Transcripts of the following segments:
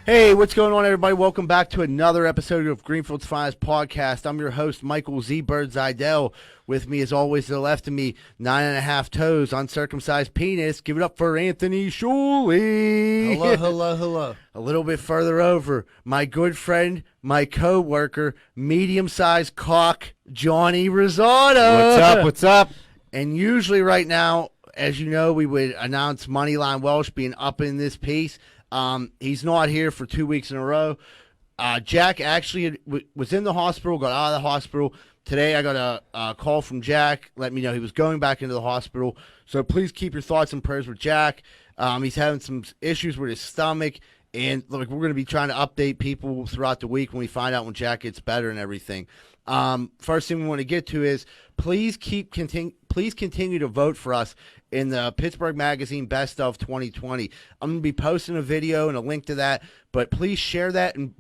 Hey, what's going on, everybody? Welcome back to another episode of Greenfield's Finest Podcast. I'm your host, Michael Z. Bird Zidell. With me, as always, to the left of me, 9.5 toes, uncircumcised penis. Give it up for Anthony Shuley. Hello. A little bit further over, my good friend, my co-worker, medium-sized cock, Johnny Rosado. What's up? And usually right now, as you know, we would announce Moneyline Welsh being up in this piece. He's not here for 2 weeks in a row. Jack actually was in the hospital, got out of the hospital. Today I got a call from Jack, let me know he was going back into the hospital. So please keep your thoughts and prayers with Jack. He's having some issues with his stomach. And look, we're going to be trying to update people throughout the week when we find out when Jack gets better and everything. First thing we want to get to is please continue to vote for us in the Pittsburgh Magazine Best of 2020. I'm going to be posting a video and a link to that, but please share that and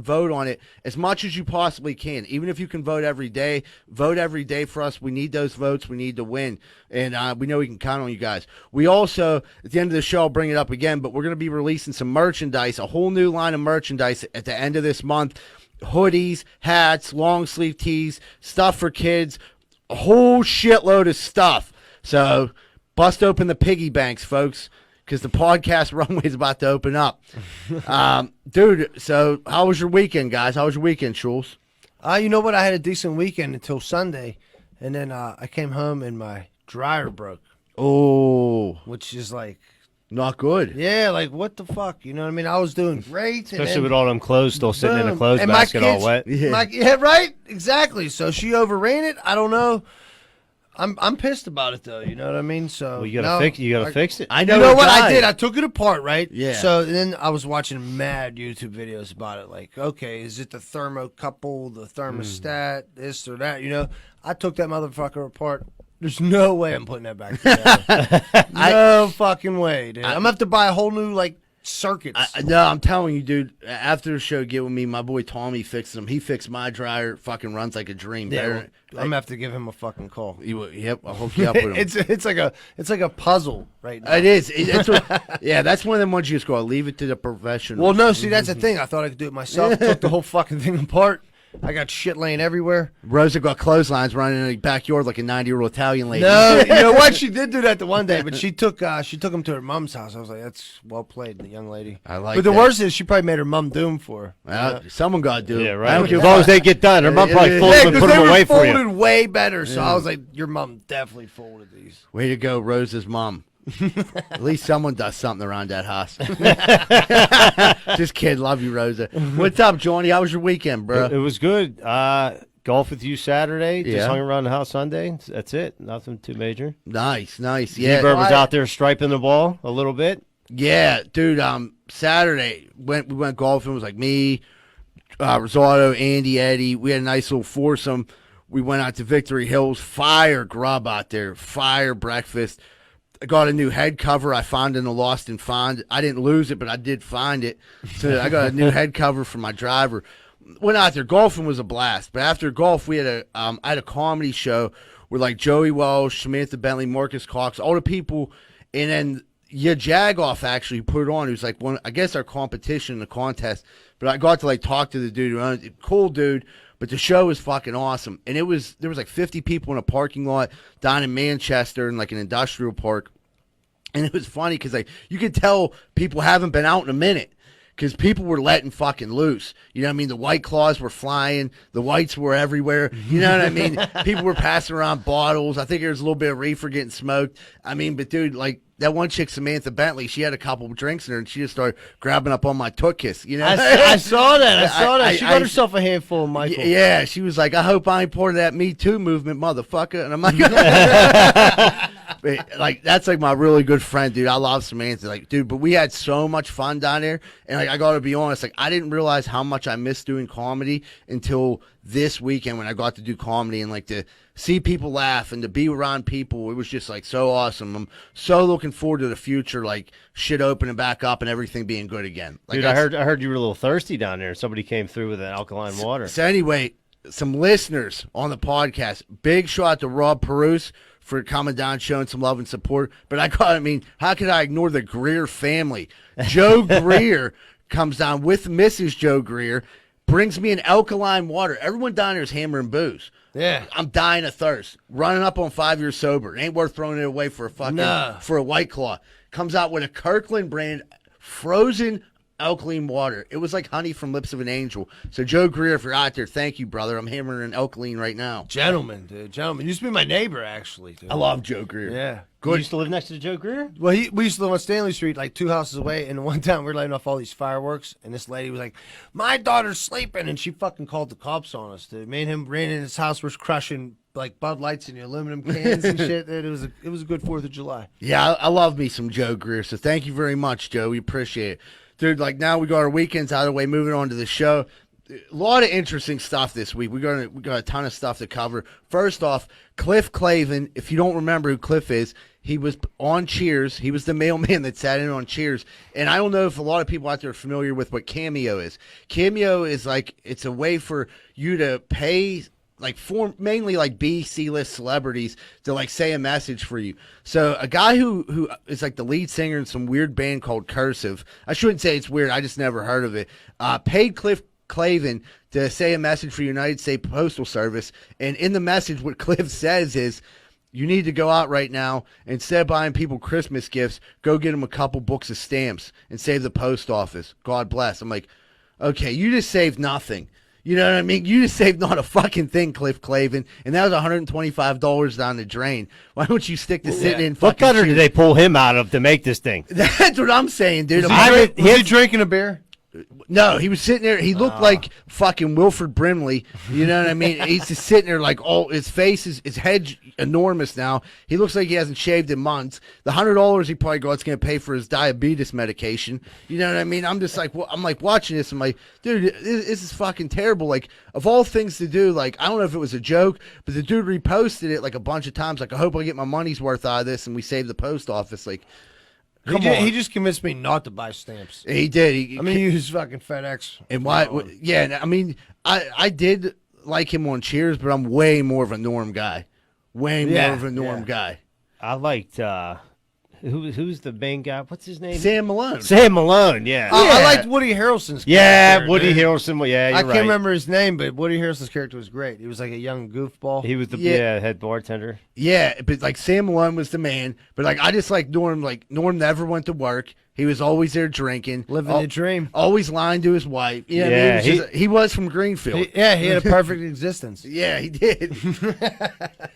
vote on it as much as you possibly can. Even if you can vote every day for us. We need those votes. We need to win, and we know we can count on you guys. We also, at the end of the show, I'll bring it up again, but we're going to be releasing some merchandise, a whole new line of merchandise at the end of this month. Hoodies, hats, long sleeve tees, stuff for kids, a whole shitload of stuff. So bust open the piggy banks, folks, because the podcast runway is about to open up. Dude, so how was your weekend, guys? How was your weekend, Schultz? You know what? I had a decent weekend until Sunday, and then I came home and my dryer broke. Oh. Which is like... not good. Yeah, like what the fuck? You know what I mean? I was doing great. Especially with all them clothes still sitting in a clothes basket all wet. Yeah, right? Exactly. So she overran it. I don't know. I'm pissed about it though. You know what I mean? So well, you gotta fix it. I know. You know what I did? I took it apart, right? Yeah. So then I was watching mad YouTube videos about it. Like, okay, is it the thermocouple, the thermostat, this or that? You know, I took that motherfucker apart. There's no way I'm putting that back together. No fucking way, dude. I'm gonna have to buy a whole new like circuits. No, I'm telling you, dude. After the show, get with me. My boy Tommy fixed them. He fixed my dryer. Fucking runs like a dream. Yeah, well, I'm gonna have to give him a fucking call. Yep, I'll hook you up with him. it's like a puzzle right now. It is. Yeah, that's one of them ones you just go leave it to the professional. Well, no, see that's the thing. I thought I could do it myself. Took the whole fucking thing apart. I got shit laying everywhere. Rosa got clotheslines running in the backyard like a 90-year-old Italian lady. No, you know what? She did do that the one day, but she took him to her mom's house. I was like, that's well played, the young lady. I like. But the worst is she probably made her mom do them for her. Well, someone got to do it. Yeah, right. As long as they get done, her mom probably folded them and put them away for you. They were folded way better, so I was like, your mom definitely folded these. Way to go, Rosa's mom. At least someone does something around that house. Just kidding. Love you, Rosa. What's up, Johnny? How was your weekend, bro? It was good. Golf with you Saturday. Just hung around the house Sunday. That's it. Nothing too major. Nice. Yeah. Z-Bird was out there striping the ball a little bit. Yeah, dude. Saturday we went golfing. It was like me, Rosado, Andy, Eddie. We had a nice little foursome. We went out to Victory Hills. Fire grub out there. Fire breakfast. I got a new head cover I found in the Lost and Found. I didn't lose it, but I did find it. So I got a new head cover for my driver. Went out there. Golfing was a blast. But after golf, we had I had a comedy show with like Joey Welsh, Samantha Bentley, Marcus Cox, all the people. And then Jagoff actually put it on. He was like I guess our competition in the contest. But I got to like talk to the dude who owned it. Cool dude. But the show was fucking awesome. And there was like 50 people in a parking lot down in Manchester in like an industrial park. And it was funny because like you could tell people haven't been out in a minute because people were letting fucking loose. You know what I mean? The White Claws were flying. The whites were everywhere. You know what I mean? People were passing around bottles. I think there was a little bit of reefer getting smoked. I mean, but dude, like that one chick, Samantha Bentley, she had a couple of drinks in her and she just started grabbing up on my tookus. You know? I saw that. She got herself a handful of Michael. Yeah, she was like, I hope I ain't part of that Me Too movement, motherfucker. And I'm like... Like that's like my really good friend, dude. I love Samantha, like, dude. But we had so much fun down there, and like I gotta be honest, like I didn't realize how much I missed doing comedy until this weekend when I got to do comedy and like to see people laugh and to be around people. It was just like so awesome. I'm so looking forward to the future, like shit opening back up and everything being good again. Like, dude, I heard you were a little thirsty down there. Somebody came through with an alkaline water. So anyway. some listeners on the podcast. Big shout out to Rob Perouse for coming down, showing some love and support. But how could I ignore the Greer family? Joe Greer comes down with Mrs. Joe Greer, brings me an alkaline water. Everyone down there is hammering booze. Yeah. I'm dying of thirst. Running up on 5 years sober. It ain't worth throwing it away for a White Claw. Comes out with a Kirkland brand frozen alkaline water. It was like honey from Lips of an Angel. So Joe Greer, if you're out there, thank you, brother. I'm hammering an alkaline right now. Gentleman, dude. Gentleman. Used to be my neighbor, actually. Dude. I love Joe Greer. Yeah. You used to live next to Joe Greer? Well, we used to live on Stanley Street, like 2 houses away, and one time we were lighting off all these fireworks, and this lady was like, my daughter's sleeping, and she fucking called the cops on us, dude. Me and him ran in his house, was crushing, like, Bud Lights in the aluminum cans and shit. Dude, it was a good 4th of July. Yeah, I love me some Joe Greer, so thank you very much, Joe. We appreciate it. Dude, like, now we got our weekends out of the way, moving on to the show. A lot of interesting stuff this week. We got a ton of stuff to cover. First off, Cliff Clavin. If you don't remember who Cliff is, he was on Cheers. He was the mailman that sat in on Cheers. And I don't know if a lot of people out there are familiar with what Cameo is. Cameo is like, it's a way for you to pay, like, for mainly like B, C-list celebrities to, like, say a message for you. So a guy who is like the lead singer in some weird band called Cursive. I shouldn't say it's weird. I just never heard of it. Paid Cliff Clavin to say a message for United States Postal Service, and in the message what Cliff says is, you need to go out right now, instead of buying people Christmas gifts, go get them a couple books of stamps and save the post office. God bless. I'm like, okay, you just saved nothing. You know what I mean? You just saved not a fucking thing, Cliff Clavin, and that was $125 down the drain. Why don't you stick to sitting in fucking What gutter Cheers? did they pull him out of to make this thing? That's what I'm saying, dude. Was he drinking a beer? No, he was sitting there. He looked like fucking Wilford Brimley. You know what I mean? He's just sitting there like all his face is his head's enormous now. He looks like he hasn't shaved in months. The $100 he probably got going to pay for his diabetes medication. You know what I mean? I'm just like, I'm like watching this. I'm like, dude, this is fucking terrible. Like, of all things to do, like, I don't know if it was a joke, but the dude reposted it like a bunch of times. Like, I hope I get my money's worth out of this and we save the post office. Like, He just convinced me not to buy stamps. he did. He used fucking FedEx. And why? Yeah, I mean, I did like him on Cheers, but I'm way more of a Norm guy. Way more of a Norm guy. I liked who's the main guy? What's his name? Sam Malone. Sam Malone. Yeah. I liked Woody Harrelson's character. Yeah, Woody Harrelson. Yeah, you're I right. can't remember his name, but Woody Harrelson's character was great. He was like a young goofball. He was the head bartender. Yeah, but like Sam Malone was the man. But like I just like Norm. Like Norm never went to work. He was always there drinking, living the dream. Always lying to his wife. You know what I mean? He was from Greenfield. He had a perfect existence. Yeah, he did.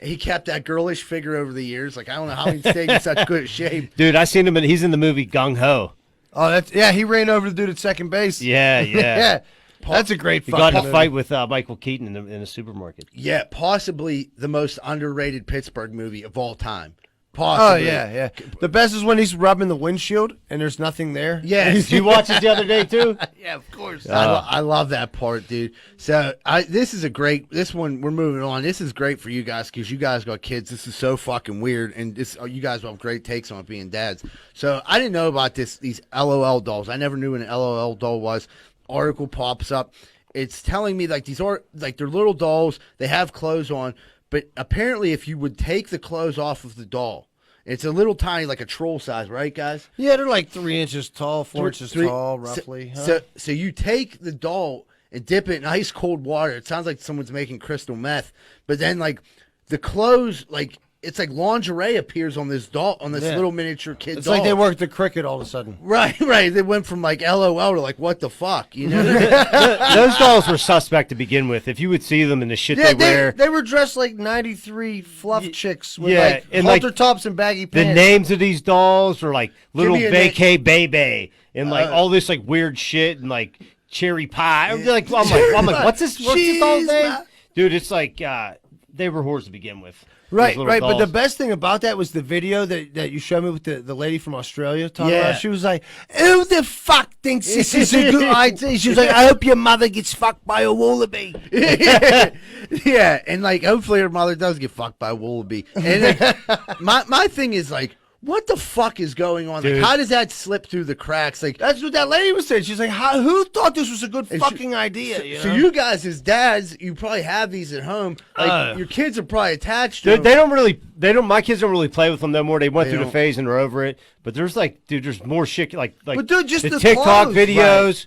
He kept that girlish figure over the years. Like I don't know how he stayed in such good shape. Dude, I seen him. He's in the movie Gung Ho. Oh, he ran over the dude at second base. Yeah. Yeah. That's a great He fucking got in a fight with Michael Keaton in a supermarket. Yeah, possibly the most underrated Pittsburgh movie of all time. Oh, Possibly. yeah. The best is when he's rubbing the windshield and there's nothing there. Yeah. Did you watch it the other day, too? Yeah, of course. I love that part, dude. So this one, we're moving on. This is great for you guys because you guys got kids. This is so fucking weird. And you guys have great takes on it being dads. So I didn't know about these LOL dolls. I never knew what an LOL doll was. Article pops up. It's telling me like these are like they're little dolls. They have clothes on. But apparently if you would take the clothes off of the doll, it's a little tiny, like a troll size, right, guys? Yeah, they're like 3 inches tall, 4 inches tall, roughly. So you take the doll and dip it in ice cold water. It sounds like someone's making crystal meth. But then, like, the clothes, like, it's like lingerie appears on this doll, on this little miniature kid it's doll. It's like they worked the cricket all of a sudden. Right. They went from, like, LOL to, like, what the fuck, you know? Those dolls were suspect to begin with. If you would see them in the shit they wear. They were dressed like 93 fluff chicks with, like, halter tops and baggy pants. The names of these dolls are, like, Little Vacay Baby and, like, all this, like, weird shit and, like, cherry pie. I'm like, what's this doll's name? Dude, it's like, they were whores to begin with. Right. Dolls. But the best thing about that was the video that you showed me with the lady from Australia talking about. She was like, who the fuck thinks this is a good idea? She was like, I hope your mother gets fucked by a wallaby. Yeah, and like hopefully her mother does get fucked by a wallaby. And like, my thing is like, what the fuck is going on? Dude. Like, how does that slip through the cracks? Like, That's what that lady was saying. She's like, who thought this was a good And fucking idea? so you guys as dads, you probably have these at home. Like, your kids are probably attached to Dude, them. they don't. My kids don't really play with them no more. They went They through the don't. phase and are over it. But there's like, dude, there's more shit. Like, But dude, just the the TikTok clothes, videos.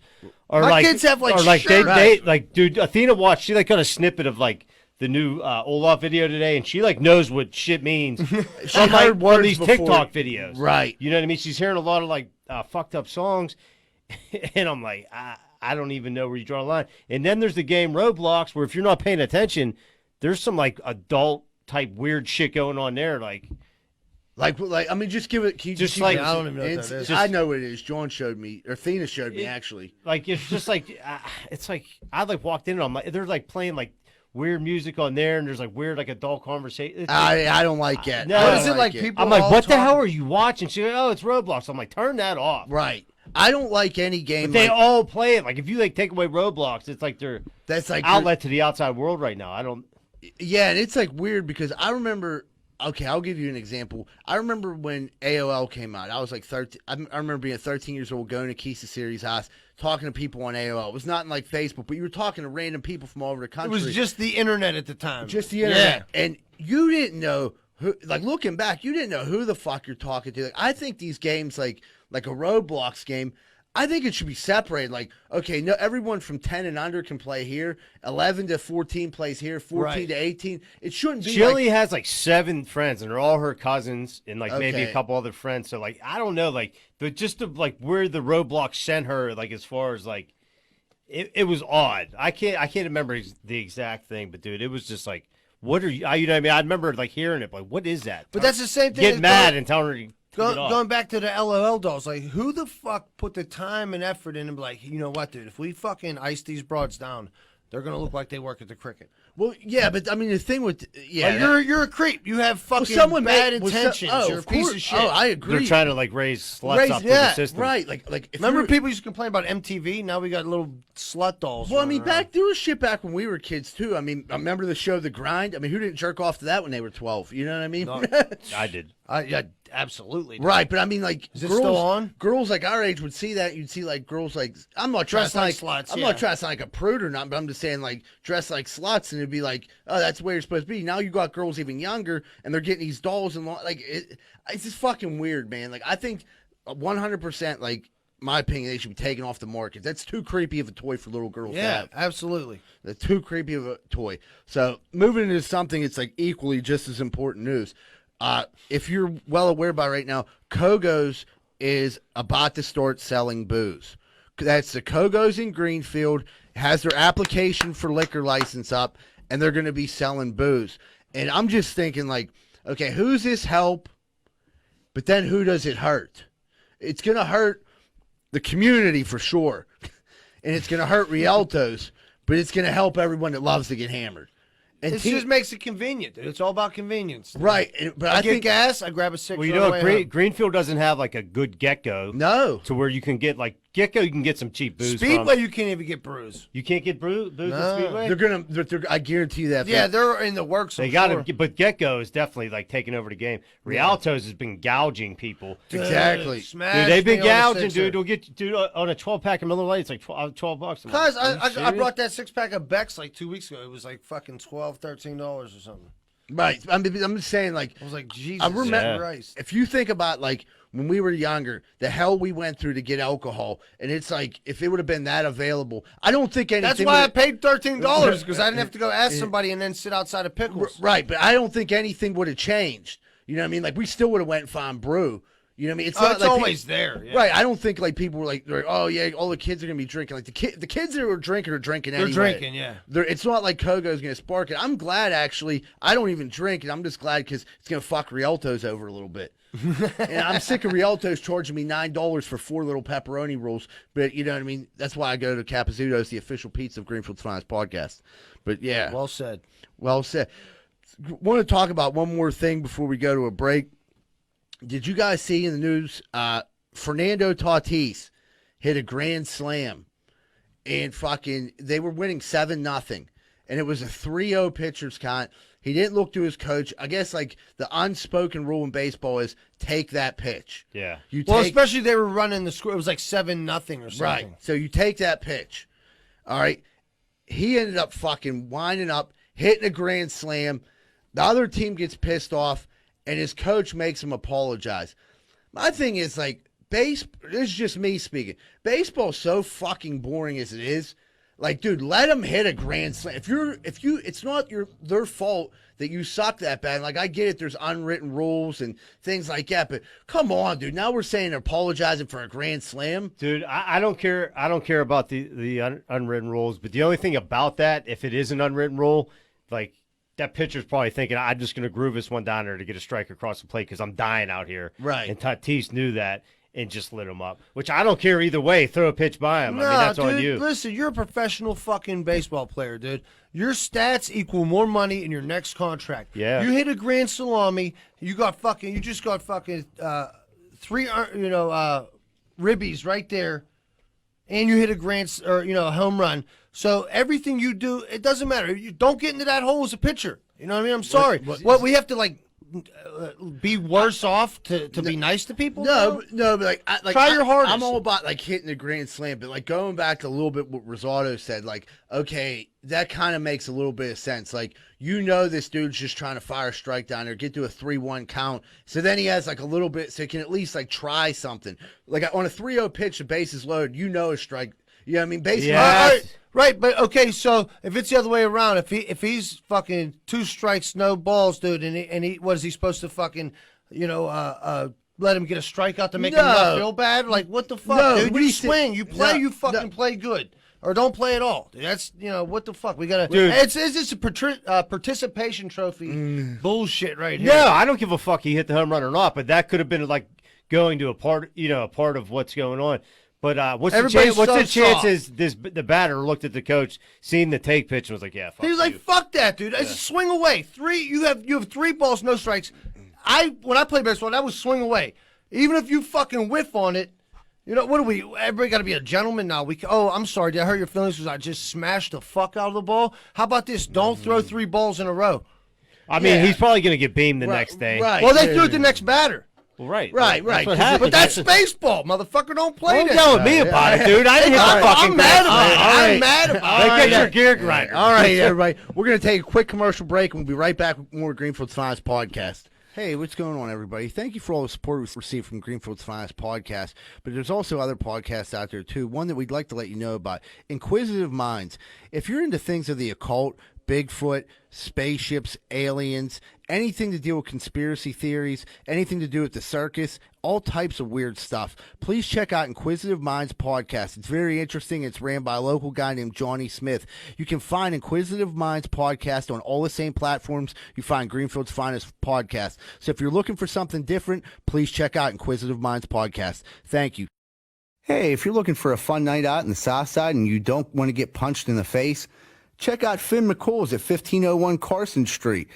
Or My like, kids have, like, or like shirts. they like, dude. Athena watched. She like got a snippet of like the new Olaf video today, and she like knows what shit means. She from, heard from words these before. TikTok videos, Right. You know what I mean? She's hearing a lot of like fucked up songs, and I'm like, I don't even know where you draw the line. And then there's the game Roblox, where if you're not paying attention, there's some like adult type weird shit going on there, like. I mean, just give it. Can you Just give like- us- I don't even know what it's- that is. I know what it is. John showed me, or Athena showed me actually. Like it's just like it's like I like walked in and I'm like they're like playing like weird music on there and there's like weird like adult conversation. I don't like that. No. I What don't is it like people- I'm like, all what the talk- hell are you watching? She's like, oh, it's Roblox. I'm like, turn that off. Right. I don't like any game. But they like, all play it. Like if you like take away Roblox, it's like their that's like outlet to the outside world right now. I don't. Yeah, and it's like weird because I remember. Okay, I'll give you an example. I remember when AOL came out. I was like 13. I remember being 13 years old, going to Keisa Series' house, talking to people on AOL. It was not like Facebook, but you were talking to random people from all over the It country. was just the internet at the time. Just the internet. And you didn't know who, like looking back, you didn't know who the fuck you're talking to. Like, I think these games like a Roblox game, I think it should be separated. Like, okay, no, everyone from 10 and under can play here. 11 to 14 plays here. 14 Right. to 18. It shouldn't be She only has like 7 friends, and they're all her cousins, and like maybe Okay. a couple other friends. So like, I don't know, like like where the Roblox sent her, like as far as like, it was odd. I can't remember the exact thing, but dude, it was just like, what are you? You know what I mean? I remember like hearing it, like, what is that? But that's the same thing. Get as mad and tell her to get off. Going back to the LOL dolls, like who the fuck put the time and effort in and be like, you know what, dude? If we fucking ice these broads down, they're gonna look like they work at the cricket. Well, yeah, but I mean the thing with Like, you're a creep. You have fucking someone bad made- well, so- intentions. oh, you're a of piece course. of shit. Oh, I agree. They're trying to like raise sluts up to the system. right. Like if Remember you were- people used to complain about MTV? Now we got little slut dolls. Well, I running mean, around. there was shit back when we were kids too. I mean, I remember the show The Grind. I mean, who didn't jerk off to that when they were 12? You know what I mean? No. I did. Yeah, absolutely. Right, but I mean, like, Is it girls, still on? girls like our age would see that. You'd see like girls like I'm not Dressed dressed like sluts, I'm yeah. not trying to sound like a prude or not, but I'm just saying like dressed like sluts, and it'd be like, oh, that's the way you're supposed to be. Now you got girls even younger, and they're getting these dolls and it's just fucking weird, man. Like I think 100%, like my opinion, they should be taken off the market. That's too creepy of a toy for little girls to Yeah, have. absolutely. That's too creepy of a toy. So moving into something that's like equally just as important news. If you're well aware by right now, Kogo's is about to start selling booze. That's the Kogo's in Greenfield, has their application for liquor license up, and they're going to be selling booze. And I'm just thinking like, okay, who's this help? But then who does it hurt? It's going to hurt the community for sure. And it's going to hurt Rialtos, but it's going to help everyone that loves to get hammered. And It just makes it convenient, dude. It's all about convenience. right, but I I get think gas, I grab a six. Well, you on know, the way home. Greenfield doesn't have like a good get-go no. to where you can get like get-go. You can get some cheap booze. Speedway, from. you can't even get brews. You can't get booze No. at Speedway. They're I guarantee you that. Yeah, they're in the works. They I'm got sure. to, but Get-Go is definitely like taking over the game. Rialto's has been gouging people. Exactly. Smash Dude, they've been me on the gouging, sixer. dude. They'll get dude on a 12-pack of Miller Lite. It's like $12. I'm like, Guys, are you I serious? brought that 6-pack of Beck's like 2 weeks ago. It was like fucking $12, $13 or something. Right. I'm just saying, like, I was like, Jesus I remember Christ. if you think about like when we were younger, the hell we went through to get alcohol, and it's like if it would have been that available, I don't think anything. That's why I would've- paid $13 because I didn't have to go ask somebody and then sit outside of Pickles. Right, but I don't think anything would have changed. You know what I mean? Like we still would have went and found brew. You know what I mean? It's not It's like always there. Yeah. Right, I don't think like people were like, they're like, oh yeah, all the kids are gonna be drinking. Like the kids that were drinking are drinking They're anyway. drinking, yeah. It's not like Kogo's gonna spark it. I'm glad actually. I don't even drink, and I'm just glad because it's gonna fuck Rialto's over a little bit. And I'm sick of Rialto's charging me $9 for 4 little pepperoni rolls. But you know what I mean? That's why I go to Cappazudo's, the official pizza of Greenfield's Finest podcast. But yeah, Well said. well said. Want to talk about one more thing before we go to a break. Did you guys see in the news, Fernando Tatis hit a grand slam and fucking, they were winning 7-0. and it was a 3-0 pitcher's count. He didn't look to his coach. I guess like the unspoken rule in baseball is take that pitch. Yeah. Especially they were running the score. It was like 7-0 or something. Right. So you take that pitch. All right. He ended up fucking winding up, hitting a grand slam. The other team gets pissed off, and his coach makes him apologize. My thing is like this is just me speaking. Baseball's so fucking boring as it is. Like, dude, let them hit a grand slam. It's not their fault that you suck that bad. Like, I get it. There's unwritten rules and things like that, but come on, dude. Now we're saying they're apologizing for a grand slam, dude. I don't care. I don't care about the unwritten rules. But the only thing about that, if it is an unwritten rule, like that pitcher's probably thinking, I'm just going to groove this one down there to get a strike across the plate because I'm dying out here. Right. And Tatis knew that. And just lit him up, which I don't care either way. Throw a pitch by him. No, I mean, that's dude, on you. Listen, you're a professional fucking baseball player, dude. Your stats equal more money in your next contract. Yeah. You hit a grand salami. You just got fucking 3, ribbies right there, and you hit a home run. So everything you do, it doesn't matter. You don't get into that hole as a pitcher. You know what I mean? I'm sorry. What we have to like. Be worse off to be nice to people? No, but try your hardest. I'm all about like hitting a grand slam, but like going back a little bit what Rosado said, like, okay, that kind of makes a little bit of sense. Like, this dude's just trying to fire a strike down there, get to a 3-1 count. So then he has like a little bit, so he can at least like try something. Like on a 3-0 pitch, the bases loaded, a strike. You know what I mean? Basically, yes. Right, but okay, so if it's the other way around, if he's fucking 2 strikes, no balls, dude, and he what is he supposed to fucking, let him get a strikeout to make him not feel bad? Like, what the fuck, dude? You swing, you play, you fucking play good. Or don't play at all. That's, what the fuck? We got to, it's just a participation trophy bullshit right here. No, I don't give a fuck he hit the home run or not, but that could have been like going to a part of what's going on. But what's the chances the batter looked at the coach, seen the take pitch, and was like, yeah, fuck he was like, fuck that, dude. I just swing away. You have 3 balls, no strikes. When I play baseball, that was swing away. Even if you fucking whiff on it, what do we? Everybody got to be a gentleman now. I'm sorry, did I hurt your feelings because I just smashed the fuck out of the ball? How about this? Don't throw 3 balls in a row. I mean, he's probably going to get beamed the next day. Right. Well, they threw it the next batter. Well, right. That's what happened. But that's baseball, motherfucker. Don't play that. Don't yell at me about it, dude. I didn't hit the fucking I'm mad about it. I'm mad about it. Get your gear grinder. All right, everybody. We're going to take a quick commercial break, and we'll be right back with more Greenfield's Finest Podcast. Hey, what's going on, everybody? Thank you for all the support we've received from Greenfield's Finest Podcast. But there's also other podcasts out there, too. One that we'd like to let you know about, Inquisitive Minds. If you're into things of the occult, Bigfoot, spaceships, aliens, anything to deal with conspiracy theories, anything to do with the circus, all types of weird stuff, please check out Inquisitive Minds Podcast. It's very interesting. It's ran by a local guy named Johnny Smith. You can find Inquisitive Minds Podcast on all the same platforms you find Greenfield's Finest Podcast. So if you're looking for something different, please check out Inquisitive Minds Podcast. Thank you. Hey, if you're looking for a fun night out in the South Side and you don't want to get punched in the face, check out Finn McCool's at 1501 Carlson Street.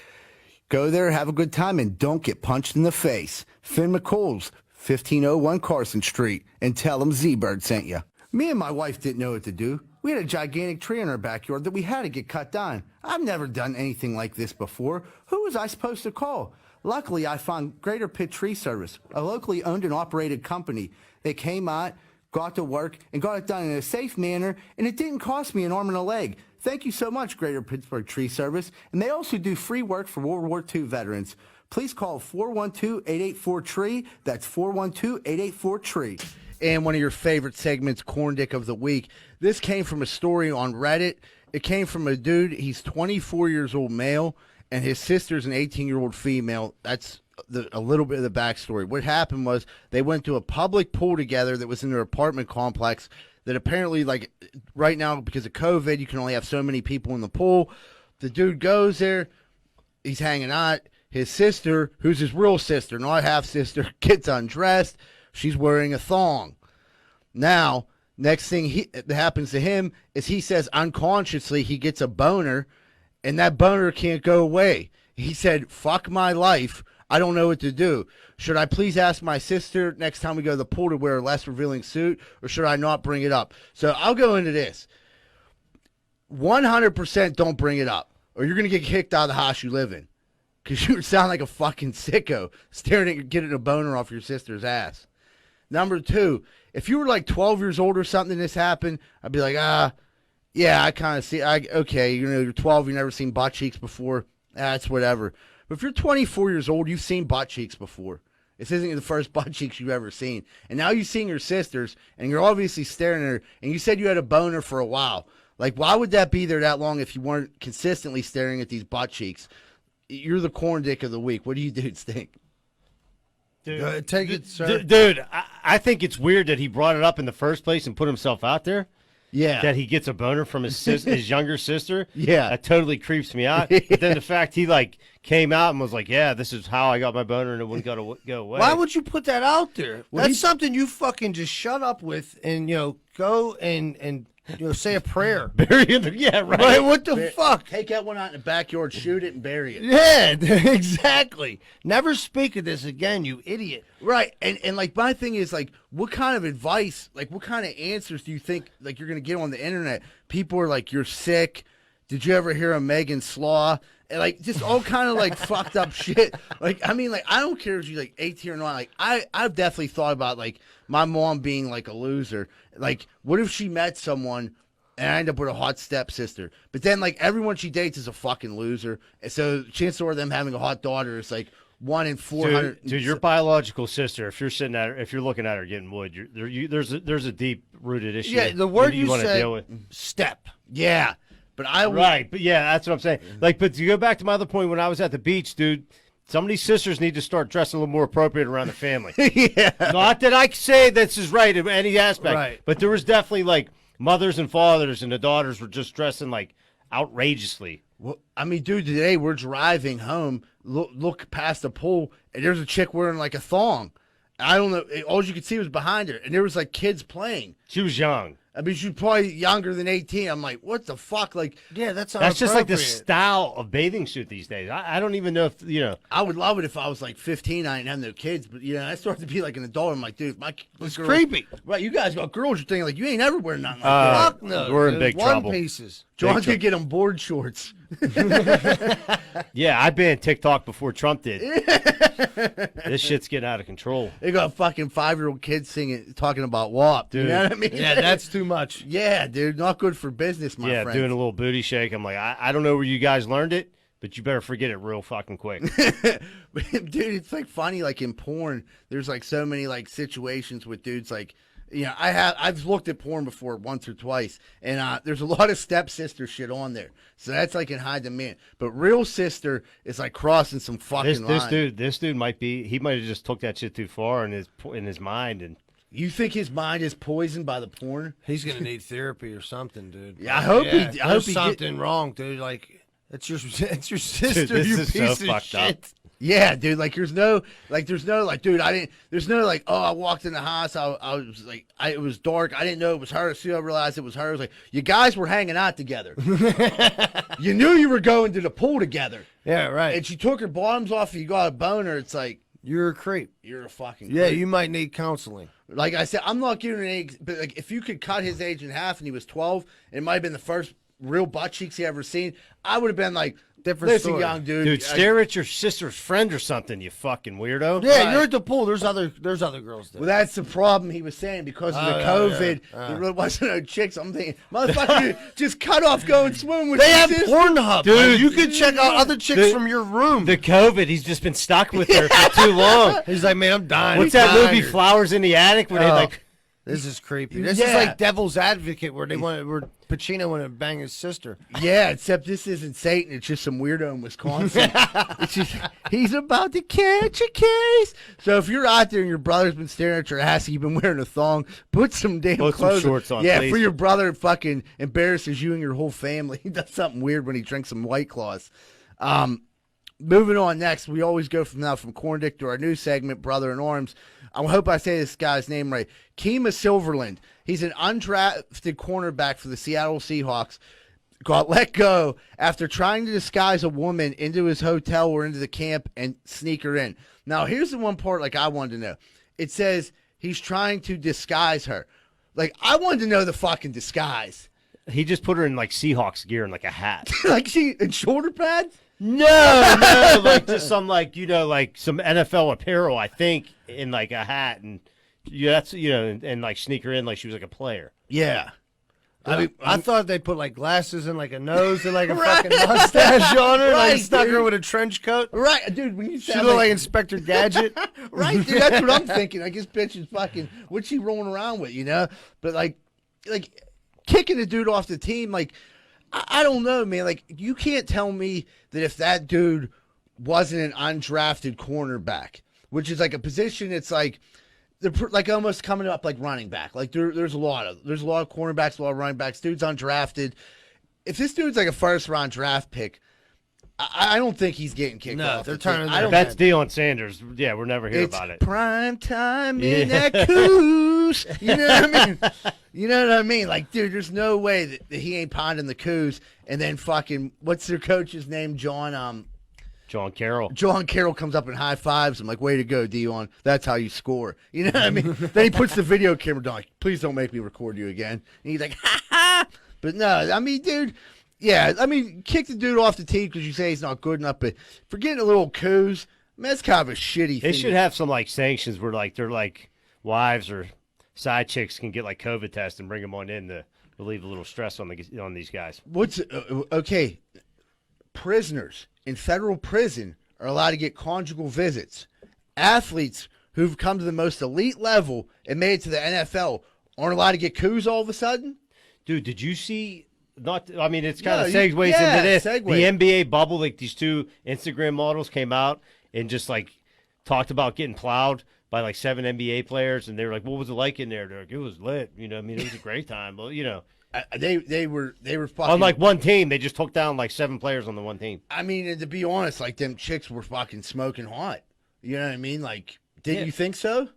Go there, have a good time, and don't get punched in the face. Finn McCool's, 1501 Carlson Street, and tell them Z-Bird sent you. Me and my wife didn't know what to do. We had a gigantic tree in our backyard that we had to get cut down. I've never done anything like this before. Who was I supposed to call? Luckily, I found Greater Pitt Tree Service, a locally owned and operated company. They came out, got to work, and got it done in a safe manner, and it didn't cost me an arm and a leg. Thank you so much, Greater Pittsburgh Tree Service. And they also do free work for World War II veterans. Please call 412-884-TREE. That's 412-884-TREE. And one of your favorite segments, CORNDICK of the Week. This came from a story on Reddit. It came from a dude. He's 24 years old male, and his sister's an 18-year-old female. That's a little bit of the backstory. What happened was they went to a public pool together that was in their apartment complex that apparently, like, right now, because of COVID, you can only have so many people in the pool. The dude goes there. He's hanging out. His sister, who's his real sister, not half-sister, gets undressed. She's wearing a thong. Now, next thing that happens to him is he says unconsciously he gets a boner, and that boner can't go away. He said, fuck my life. I don't know what to do. Should I please ask my sister next time we go to the pool to wear a less revealing suit, or should I not bring it up? So I'll go into this. 100% don't bring it up, or you're gonna get kicked out of the house you live in, because you sound like a fucking sicko staring at getting a boner off your sister's ass. Number 2, if you were like 12 years old or something and this happened, I'd be like, yeah, I kind of see. Okay, you're 12, you've never seen butt cheeks before. That's whatever. But if you're 24 years old, you've seen butt cheeks before. This isn't the first butt cheeks you've ever seen. And now you've seen your sisters, and you're obviously staring at her, and you said you had a boner for a while. Like, why would that be there that long if you weren't consistently staring at these butt cheeks? You're the corn dick of the week. What do you dudes think? Dude, take it, sir. Dude, I think it's weird that he brought it up in the first place and put himself out there. Yeah. That he gets a boner from his younger sister. Yeah. That totally creeps me out. But then the fact he, like, came out and was like, yeah, this is how I got my boner and it wouldn't go away. Why would you put that out there? That's something you fucking just shut up with and, go and say a prayer. Bury it? Yeah, right. Right, what the fuck? Take that one out in the backyard, shoot it, and bury it. Yeah, exactly. Never speak of this again, you idiot. Right, and like my thing is like, what kind of advice, like what kind of answers do you think like you're gonna get on the internet? People are like, you're sick. Did you ever hear of Megan Slaw? And like just all kind of like fucked up shit. Like I mean, like I don't care if you're like 18 or not. Like I've definitely thought about like my mom being like a loser. Like what if she met someone and I end up with a hot stepsister? But then like everyone she dates is a fucking loser. And so chances are them having a hot daughter is like 1 in 400. Dude, your biological sister, if you're looking at her getting wood, there's a deep rooted issue. Yeah, the word you want to said, deal with. step. Yeah. But I would, right, but yeah, that's what I'm saying. Like, but to go back to my other point, when I was at the beach, dude, some of these sisters need to start dressing a little more appropriate around the family. Yeah. Not that I say this is right in any aspect, right. But there was definitely like mothers and fathers, and the daughters were just dressing like outrageously. Well, I mean, dude, today we're driving home, look past the pool, and there's a chick wearing like a thong. I don't know. All you could see was behind her, and there was like kids playing. She was young. I mean, she's probably younger than 18. I'm like, what the fuck? Like, Yeah, that's just like the style of bathing suit these days. I don't even know if, I would love it if I was like 15. I didn't have no kids, but I started to be like an adult. I'm like, dude, it's creepy. Right, you guys got girls. You're thinking like, you ain't ever wearing nothing like that. Fuck no. We're in big trouble. One pieces. John's gonna get them board shorts. Yeah, I banned TikTok before Trump did. This shit's getting out of control. They got fucking 5-year-old kids talking about WAP. Dude. You know what I mean? Yeah, that's too much. Yeah, dude, not good for business, my friend. Doing a little booty shake. I'm like, I don't know where you guys learned it, but you better forget it real fucking quick. Dude, it's like funny, like in porn, there's like so many like situations with dudes like, I've looked at porn before once or twice, and there's a lot of stepsister shit on there. So that's like in high demand. But real sister is like crossing some fucking line. This dude might have just took that shit too far in his mind. And you think his mind is poisoned by the porn? He's gonna need therapy or something, dude. Yeah, I hope he. I hope There's something wrong, dude. Like it's your sister. Dude, this you is piece so of fucked shit. up. Yeah, dude. Like, there's no, dude. There's no, like, oh, I walked in the house. I was like, it was dark. I didn't know it was her. As soon as I realized it was her, I was like, you guys were hanging out together. You knew you were going to the pool together. Yeah, right. And she took her bottoms off. And you got a boner. It's like, You're a creep. you're a fucking Yeah, creep. you might need counseling. Like I said, I'm not giving an age, but like, if you could cut his age in half and he was 12, it might have been the first real butt cheeks he ever seen. I would have been like, Different listen, story. young dude. Dude, stare at your sister's friend or something, you fucking weirdo. Yeah, Right. you're at the pool. There's other girls there. Well, that's the problem he was saying because of the COVID. There really wasn't no chicks. I'm thinking, motherfucker, just cut off, go and swim with They your have sister. Pornhub, Dude. You can check out other chicks from your room. The COVID, he's just been stuck with her for too long. He's like, man, I'm dying. What's I'm that movie, tired. Flowers in the Attic, where they like... This is creepy. This Yeah. is like Devil's Advocate, where Pacino wanted to bang his sister. Yeah, except this isn't Satan. It's just some weirdo in Wisconsin. It's just, he's about to catch a case. So if you're out there and your brother's been staring at your ass and you've been wearing a thong, put some damn Put some clothes shorts on, Yeah, please. for your brother fucking embarrasses you and your whole family. He does something weird when he drinks some White Claws. Moving on next, we always go from CORNDICK to our new segment, Brother in Arms. I hope I say this guy's name right. Kima Silverland. He's an undrafted cornerback for the Seattle Seahawks. Got let go after trying to disguise a woman into his hotel or into the camp and sneak her in. Now, here's the one part like I wanted to know. It says he's trying to disguise her. Like, I wanted to know the fucking disguise. He just put her in like Seahawks gear and like a hat. Like she in shoulder pads? No, like just some like like some NFL apparel, I think, in like a hat and that's and like sneak her in like she was like a player. Yeah. I thought they put like glasses and like a nose and like a fucking mustache on her, Right, like stuck her dude. with a trench coat. Right, dude. When you She said looked like Inspector Gadget. right, dude. That's what I'm thinking. Like this bitch is fucking. What's she rolling around with? But like kicking a dude off the team. Like I don't know, man. Like you can't tell me that if that dude wasn't an undrafted cornerback, which is like a position. It's like. They're like almost coming up like running back. Like there's a lot of cornerbacks, a lot of running backs. Dude's undrafted. If this dude's like a first round draft pick, I don't think he's getting kicked off. They're turning. That's Deion Sanders. Yeah, we're never hear about it. Prime time in that coos. You know what I mean? You know what I mean? Like, dude, there's no way that he ain't ponding the coos. And then fucking what's their coach's name? John Carroll. John Carroll comes up and high fives. I'm like, way to go, Deion. That's how you score. You know what I mean? Then he puts the video camera down. Like, please don't make me record you again. And he's like, ha ha. But no, I mean, dude, yeah, I mean, kick the dude off the team because you say he's not good enough. But for getting a little coos, I mean, that's kind of a shitty thing. They should have some like sanctions where like their like wives or side chicks can get like COVID tests and bring them on in to relieve a little stress on these guys. Okay? Prisoners in federal prison are allowed to get conjugal visits. Athletes who've come to the most elite level and made it to the NFL aren't allowed to get coups all of a sudden? Dude, did you see? I mean, it's kind of No, segues into this. segue. The NBA bubble, like these two Instagram models came out and just like talked about getting plowed by like 7 NBA players, and they were like, "What was it like in there?" They're like, "It was lit." I mean, it was a great time. But They were fucking on like one team. They just took down like 7 players on the one team. I mean, and to be honest, like them chicks were fucking smoking hot. You know what I mean? Like, didn't you think so?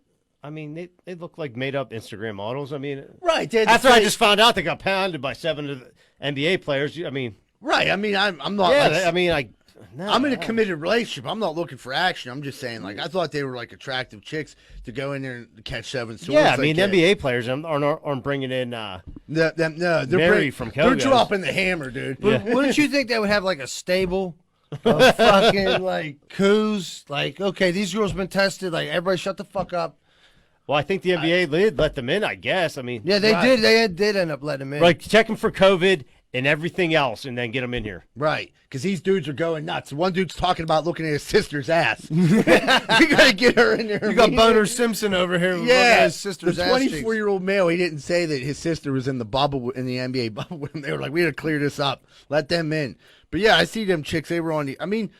I mean, they look like made up Instagram models. I mean, Right. after I just found out they got pounded by 7 of the NBA players. I mean, right. I mean, I'm not. yeah. Like, I mean, like. No, I'm in a committed relationship. I'm not looking for action. I'm just saying, like, I thought they were like attractive chicks to go in there and catch 7 swords. Yeah, I mean, NBA players aren't bringing in. No, they're Mary from They're Kogo's. dropping the hammer, dude. But wouldn't you think they would have like a stable of fucking like coups? Like, okay, these girls been tested. Like, everybody, shut the fuck up. Well, I think the NBA did let them in. I guess. I mean, Yeah, they Right. did. They did end up letting them in. like check them for COVID and everything else, and then get them in here. Right, because these dudes are going nuts. One dude's talking about looking at his sister's ass. You gotta get her in there. You got Boner Simpson over here. looking at his sister's the ass cheeks. 24-year-old male. He didn't say that his sister was in the bubble in the NBA bubble with him. They were like, we got to clear this up, let them in. But yeah, I see them chicks. They were on the. I mean,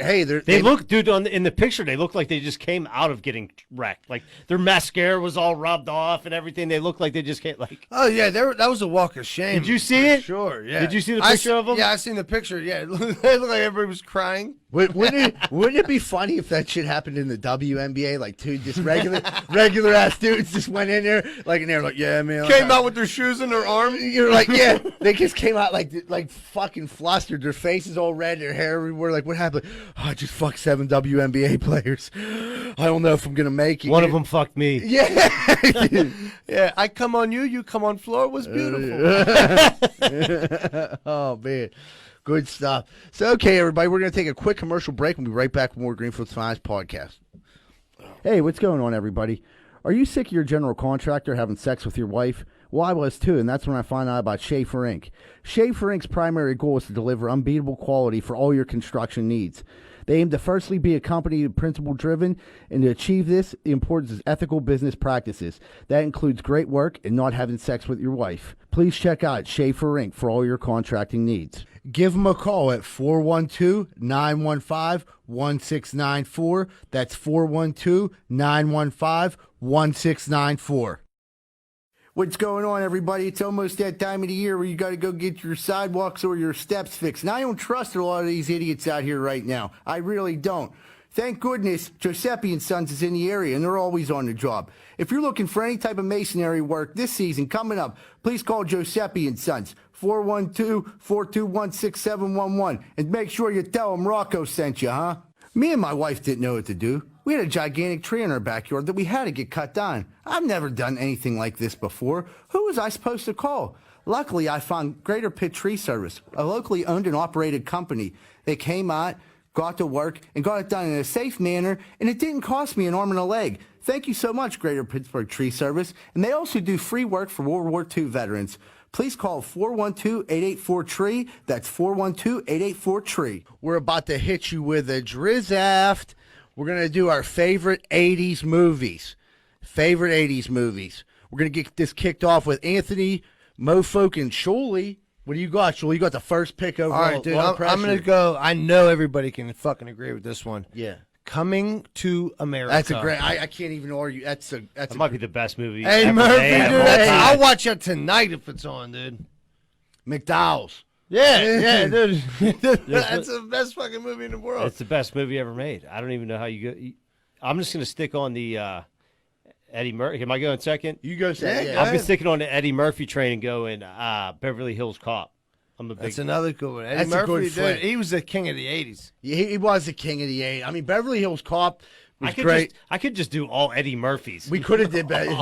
hey, They look, dude, in the picture, they look like they just came out of getting wrecked. Like their mascara was all rubbed off and everything. They look like they just came like. Oh yeah, that was a walk of shame. Did you see for it? Sure. Yeah. Did you see the picture of them? Yeah, I seen the picture. Yeah, it looked like everybody was crying. Wouldn't it be funny if that shit happened in the WNBA? Like, two just regular ass dudes just went in there, like, and they were like, yeah, man. Came out with their shoes in their arm. You're like, yeah. They just came out like fucking flustered. Their faces all red, their hair everywhere. Like, what happened? Oh, I just fucked 7 WNBA players. I don't know if I'm gonna make it. One of them fucked me. Yeah. Yeah, I come on you, you come on floor. It was beautiful. Oh man. Good stuff. So, okay, everybody, we're going to take a quick commercial break and we'll be right back with more Greenfield's Finest podcast. Hey, what's going on, everybody? Are you sick of your general contractor having sex with your wife? Well, I was too, and that's when I found out about Schaefer Inc. Schaefer Inc.'s primary goal is to deliver unbeatable quality for all your construction needs. They aim to firstly be a company principle-driven, and to achieve this, the importance is ethical business practices. That includes great work and not having sex with your wife. Please check out Schaefer Inc. for all your contracting needs. Give them a call at 412-915-1694. That's 412-915-1694. What's going on, everybody? It's almost that time of the year where you got to go get your sidewalks or your steps fixed. And I don't trust a lot of these idiots out here right now. I really don't. Thank goodness Giuseppe & Sons is in the area, and they're always on the job. If you're looking for any type of masonry work this season coming up, please call Giuseppe & Sons, 412-421-6711, and make sure you tell them Rocco sent you, huh? Me and my wife didn't know what to do. We had a gigantic tree in our backyard that we had to get cut down. I've never done anything like this before. Who was I supposed to call? Luckily, I found Greater Pitt Tree Service, a locally owned and operated company. They came out, got to work, and got it done in a safe manner, and it didn't cost me an arm and a leg. Thank you so much, Greater Pittsburgh Tree Service. And they also do free work for World War II veterans. Please call 412-884-TREE. That's 412-884-TREE. We're about to hit you with a drizzaft. We're going to do our favorite 80s movies. Favorite 80s movies. We're going to get this kicked off with Anthony, Mofolk, and Shuley. What do you got, Shuley? You got the first pick over. All right, dude. I'm going to go. I know everybody can fucking agree with this one. Yeah. Coming to America. That's a great. I can't even argue. That might be the best movie. Hey, ever Murphy, made. dude. I'll watch it tonight if it's on, dude. McDowell's. Yeah, dude. That's the best fucking movie in the world. It's the best movie ever made. I don't even know how you go. I'm just going to stick on the Eddie Murphy. Am I going second? You go second. Yeah, I've been sticking on the Eddie Murphy train and going Beverly Hills Cop. I'm a big. That's another good one. Eddie That's a Murphy, good dude, flick. he was the king of the 80s. Yeah, he was the king of the 80s. I mean, Beverly Hills Cop was great. I could just do all Eddie Murphys. We could have did better.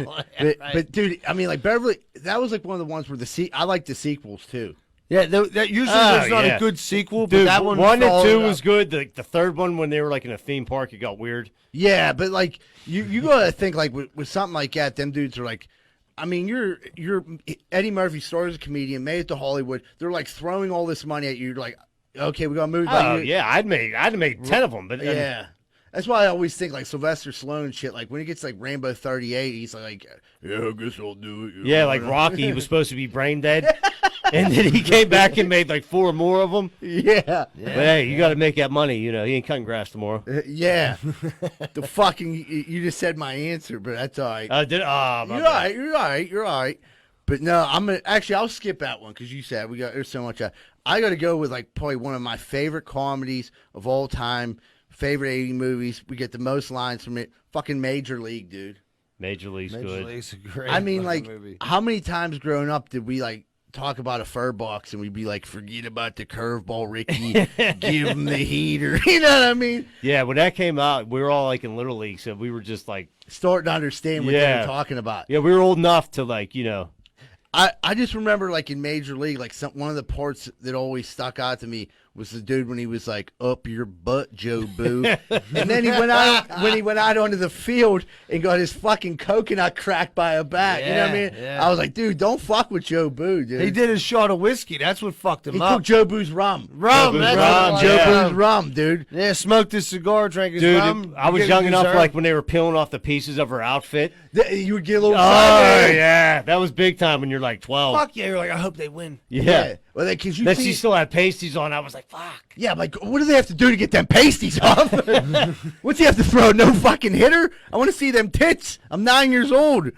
But, dude, I mean, like Beverly, that was like one of the ones where I like the sequels too. Yeah, that usually there's not a good sequel, but Dude, that one and followed two up. was good. The third one, when they were like in a theme park, it got weird. Yeah, but like you gotta think like with something like that, them dudes are like, I mean, you're Eddie Murphy started as a comedian, made it to Hollywood. They're like throwing all this money at you. You're like, okay, we got a movie. Oh yeah, I'd have made 10 of them, but yeah. That's why I always think like Sylvester Stallone shit. Like when he gets like Rambo 38, he's like, yeah, I guess I'll do it. Yeah, like Rocky was supposed to be brain dead, and then he came back and made like 4 more of them. Yeah. But hey, you got to make that money. You know, he ain't cutting grass tomorrow. Yeah. The fucking you just said my answer, but that's all right. My You're bad. all right. You're all right. But no, I'll skip that one because you said there's so much. I got to go with like probably one of my favorite comedies of all time. Favorite 80 movies. We get the most lines from it. Fucking Major League, dude. Major League's good. League's a great I mean, like, movie. how many times growing up did we like talk about a fur box and we'd be like, forget about the curveball, Ricky. Give him the heater. You know what I mean? Yeah, when that came out, we were all like in Little League, so we were just like starting to understand what they were talking about. Yeah, we were old enough to like, you know. I just remember like in Major League, like one of the parts that always stuck out to me was the dude when he was like, "Up your butt, Joe Boo," and then he went out onto the field and got his fucking coconut cracked by a bat. You know what I mean? Yeah. I was like, dude, don't fuck with Joe Boo, dude. He did a shot of whiskey. That's what fucked him He up. took Joe Boo's rum. Rum. That's rum, what- Joe yeah. Boo's rum, dude. Yeah, smoked his cigar, drank his Dude, rum. I was get young enough dessert. like when they were peeling off the pieces of her outfit. You would get a little. Oh yeah, that was big time when you're like 12. Fuck yeah, you're like, I hope they win. Yeah. Well, because you Then see, she still had pasties on. I was like, fuck. yeah, like what do they have to do to get them pasties off? What's he have to throw? No fucking hitter? I want to see them tits. I'm 9 years old.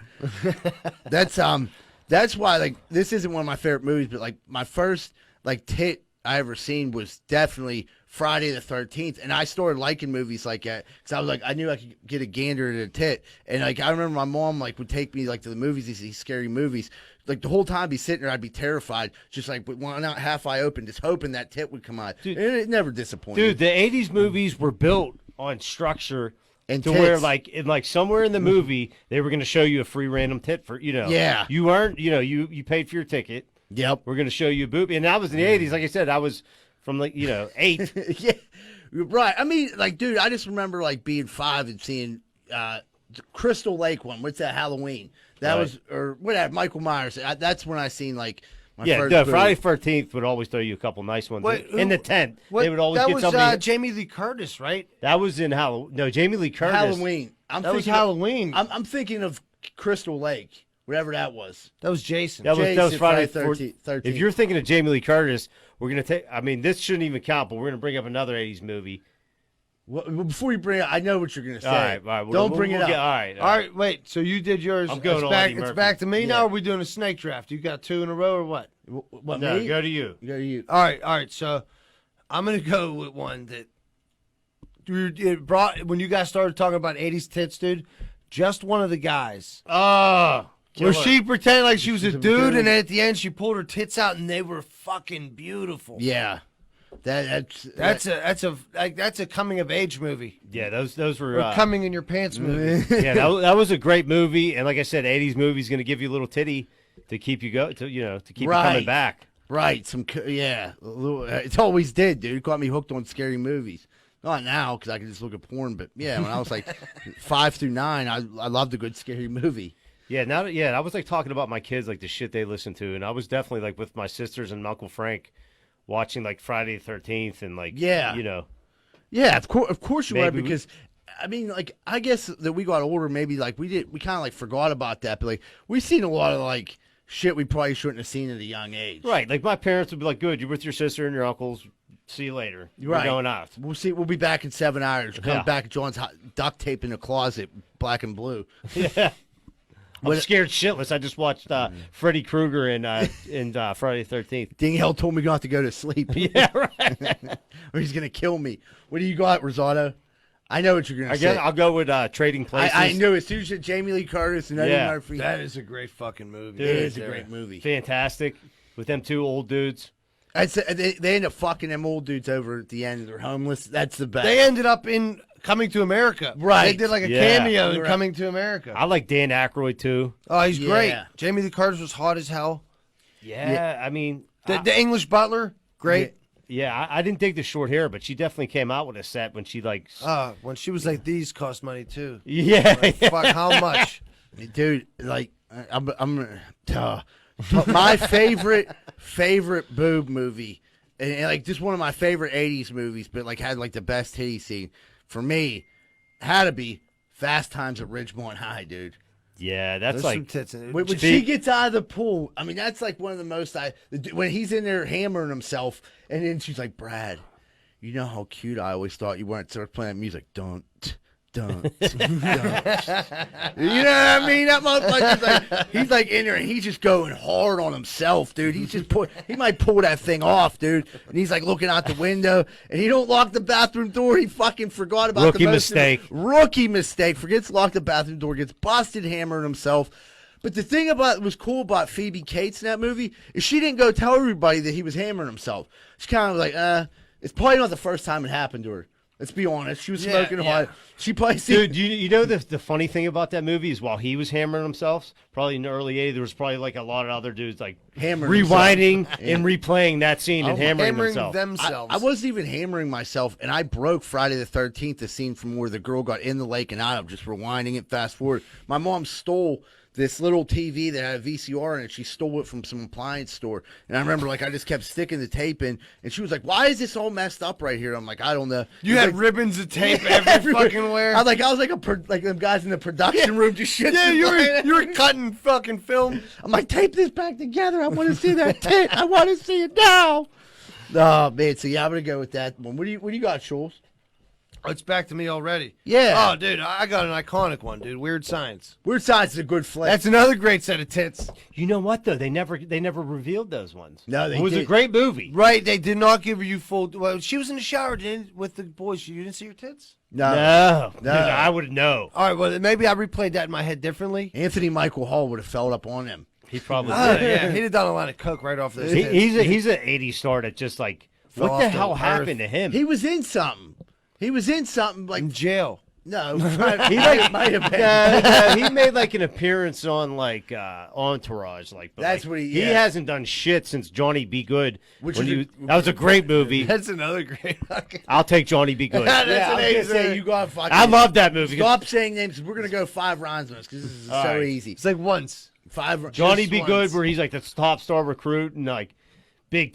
That's why like this isn't one of my favorite movies, but like my first like tit I ever seen was definitely Friday the 13th, and I started liking movies like that because I was like, I knew I could get a gander at a tit, and like I remember my mom like would take me like to the movies, these scary movies. Like the whole time I'd be sitting there, I'd be terrified, just like with one out half eye open, just hoping that tit would come out. Dude, And it never disappointed. Dude, the 80s movies were built on structure And to tits. where like somewhere in the movie they were going to show you a free random tit for, you know. Yeah. You earned, you know, you paid for your ticket. Yep. We're going to show you a boob. And that was in the 80s. Like I said, I was from like, 8. Yeah, right. I mean, like, dude, I just remember like being 5 and seeing the Crystal Lake one. What's that? Halloween. That Right. was or whatever. Michael Myers. That's when I seen like my Yeah, first. no, movie. Friday 13th would always throw you a couple nice ones. Wait, in the tent, What? they would always that get was somebody. Jamie Lee Curtis, right? That was in Halloween. No, Jamie Lee Curtis. Halloween. That was Halloween. I'm thinking of Crystal Lake, whatever that was. That was Jason. That was Jason, Friday Friday 13th. If you're thinking of Jamie Lee Curtis, we're going to take. I mean, this shouldn't even count, but we're going to bring up another 80s movie. Well, before you bring it, I know what you're gonna say. All right. Well, Don't bring it up. All right. All right, wait. So you did yours. I'm going it's on back. Eddie It's Murphy. back to me Yeah. now. Or are we doing a snake draft? You got 2 in a row or what? What No, me? go to you. Go to you. All right. So I'm gonna go with one that it brought when you guys started talking about 80s tits, dude. Just one of the guys. Oh. Where she pretended like she was a dude, and then at the end she pulled her tits out, and they were fucking beautiful. Yeah. That's That's a coming of age movie. Yeah, those were. Or coming in your pants movie. Yeah, that was a great movie, and like I said, 80s movie's going to give you a little titty. to keep you to keep you coming back. Right. It always did, dude. It got me hooked on scary movies. Not now because I can just look at porn, but yeah, when I was like 5 through 9, I loved a good scary movie. Yeah, I was like talking about my kids, like the shit they listen to, and I was definitely like with my sisters and Uncle Frank watching like Friday the 13th and like Yeah, of course you were, because I mean, like, I guess that we got older, maybe like we kind of like forgot about that, but like we've seen a lot of like shit we probably shouldn't have seen at a young age. Right, like my parents would be like, "Good, you're with your sister and your uncles. See you later. We're going out. We'll be back in 7 hours. Come back at John's duct tape in the closet, black and blue." Yeah. I'm scared shitless. I just watched Freddy Krueger in Friday the 13th. Ding hell told me not to go to sleep. Yeah, right. Or he's gonna kill me. What do you got, Rosado? I know what you're gonna say. I'll go with Trading Places. I knew as soon as you said Jamie Lee Curtis and Eddie Murphy. That is a great fucking movie. Dude, it is a great movie. Fantastic with them two old dudes. They end up fucking them old dudes over at the end. They're homeless. That's the best. They ended up in Coming to America. Right. They did like a cameo in Coming to America. I like Dan Aykroyd too. Oh, he's great. Jamie Lee Curtis was hot as hell. Yeah. I mean, the English Butler, great. Yeah, I didn't dig the short hair, but she definitely came out with a set when she like. When she was like, these cost money too. Yeah. Like, fuck, how much? Dude, like, my favorite boob movie, and like just one of my favorite 80s movies, but like had like the best titty scene for me, had to be Fast Times at Ridgemont High, dude. Yeah, that's There's like some tits in it. When she gets out of the pool, I mean, that's like one of the most when he's in there hammering himself, and then she's like, "Brad, you know how cute I always thought you were." And starts playing music, don't. You know what I mean? That motherfucker's like, he's like in there and he's just going hard on himself, dude. He's just he might pull that thing off, dude. And he's like looking out the window and he don't lock the bathroom door. He fucking forgot about rookie mistake. Rookie mistake. Forgets to lock the bathroom door, gets busted hammering himself. But the thing about was cool about Phoebe Cates in that movie is she didn't go tell everybody that he was hammering himself. She's kind of like, it's probably not the first time it happened to her. Let's be honest. She was smoking hot. She probably Dude, you know the funny thing about that movie is while he was hammering himself, probably in the early 80s, there was probably like a lot of other dudes like rewinding and replaying that scene and hammering themselves. I wasn't even hammering myself, and I broke Friday the 13th, the scene from where the girl got in the lake and out of just rewinding it fast forward. My mom stole this little TV that had a VCR in it. She stole it from some appliance store. And I remember, like, I just kept sticking the tape in. And she was like, "Why is this all messed up right here?" I'm like, "I don't know." You had ribbons of tape every fucking where. I was like them guys in the production room just shit. Yeah, you were cutting fucking film. I'm like, "Tape this back together. I want to see that tape. I want to see it now." Oh, man. So, yeah, I'm going to go with that one. What do you got, Schultz? Oh, it's back to me already. Yeah. Oh, dude, I got an iconic one, dude. Weird Science. Weird Science is a good flick. That's another great set of tits. You know what though? They never revealed those ones. No, it was a great movie. Right? They did not give you full. Well, she was in the shower with the boys. You didn't see her tits? No. Dude, I would know. All right. Well, maybe I replayed that in my head differently. Anthony Michael Hall would have felled up on him. He probably did. Yeah, he'd have done a lot of coke right off those tits. He's an 80s star that just like what the hell happened to him? He was in something. He was in something like in jail. No, he might have been. He made like an appearance on like Entourage, like. But that's like, what he hasn't done shit since Johnny Be Good. That was a great movie. That's another great. I'll take Johnny Be Good. You got fucking. I love that movie. Stop saying names. We're gonna go 5 rounds on this because this is so easy. It's like once 5. Johnny Be Good, where he's like the top star recruit, and like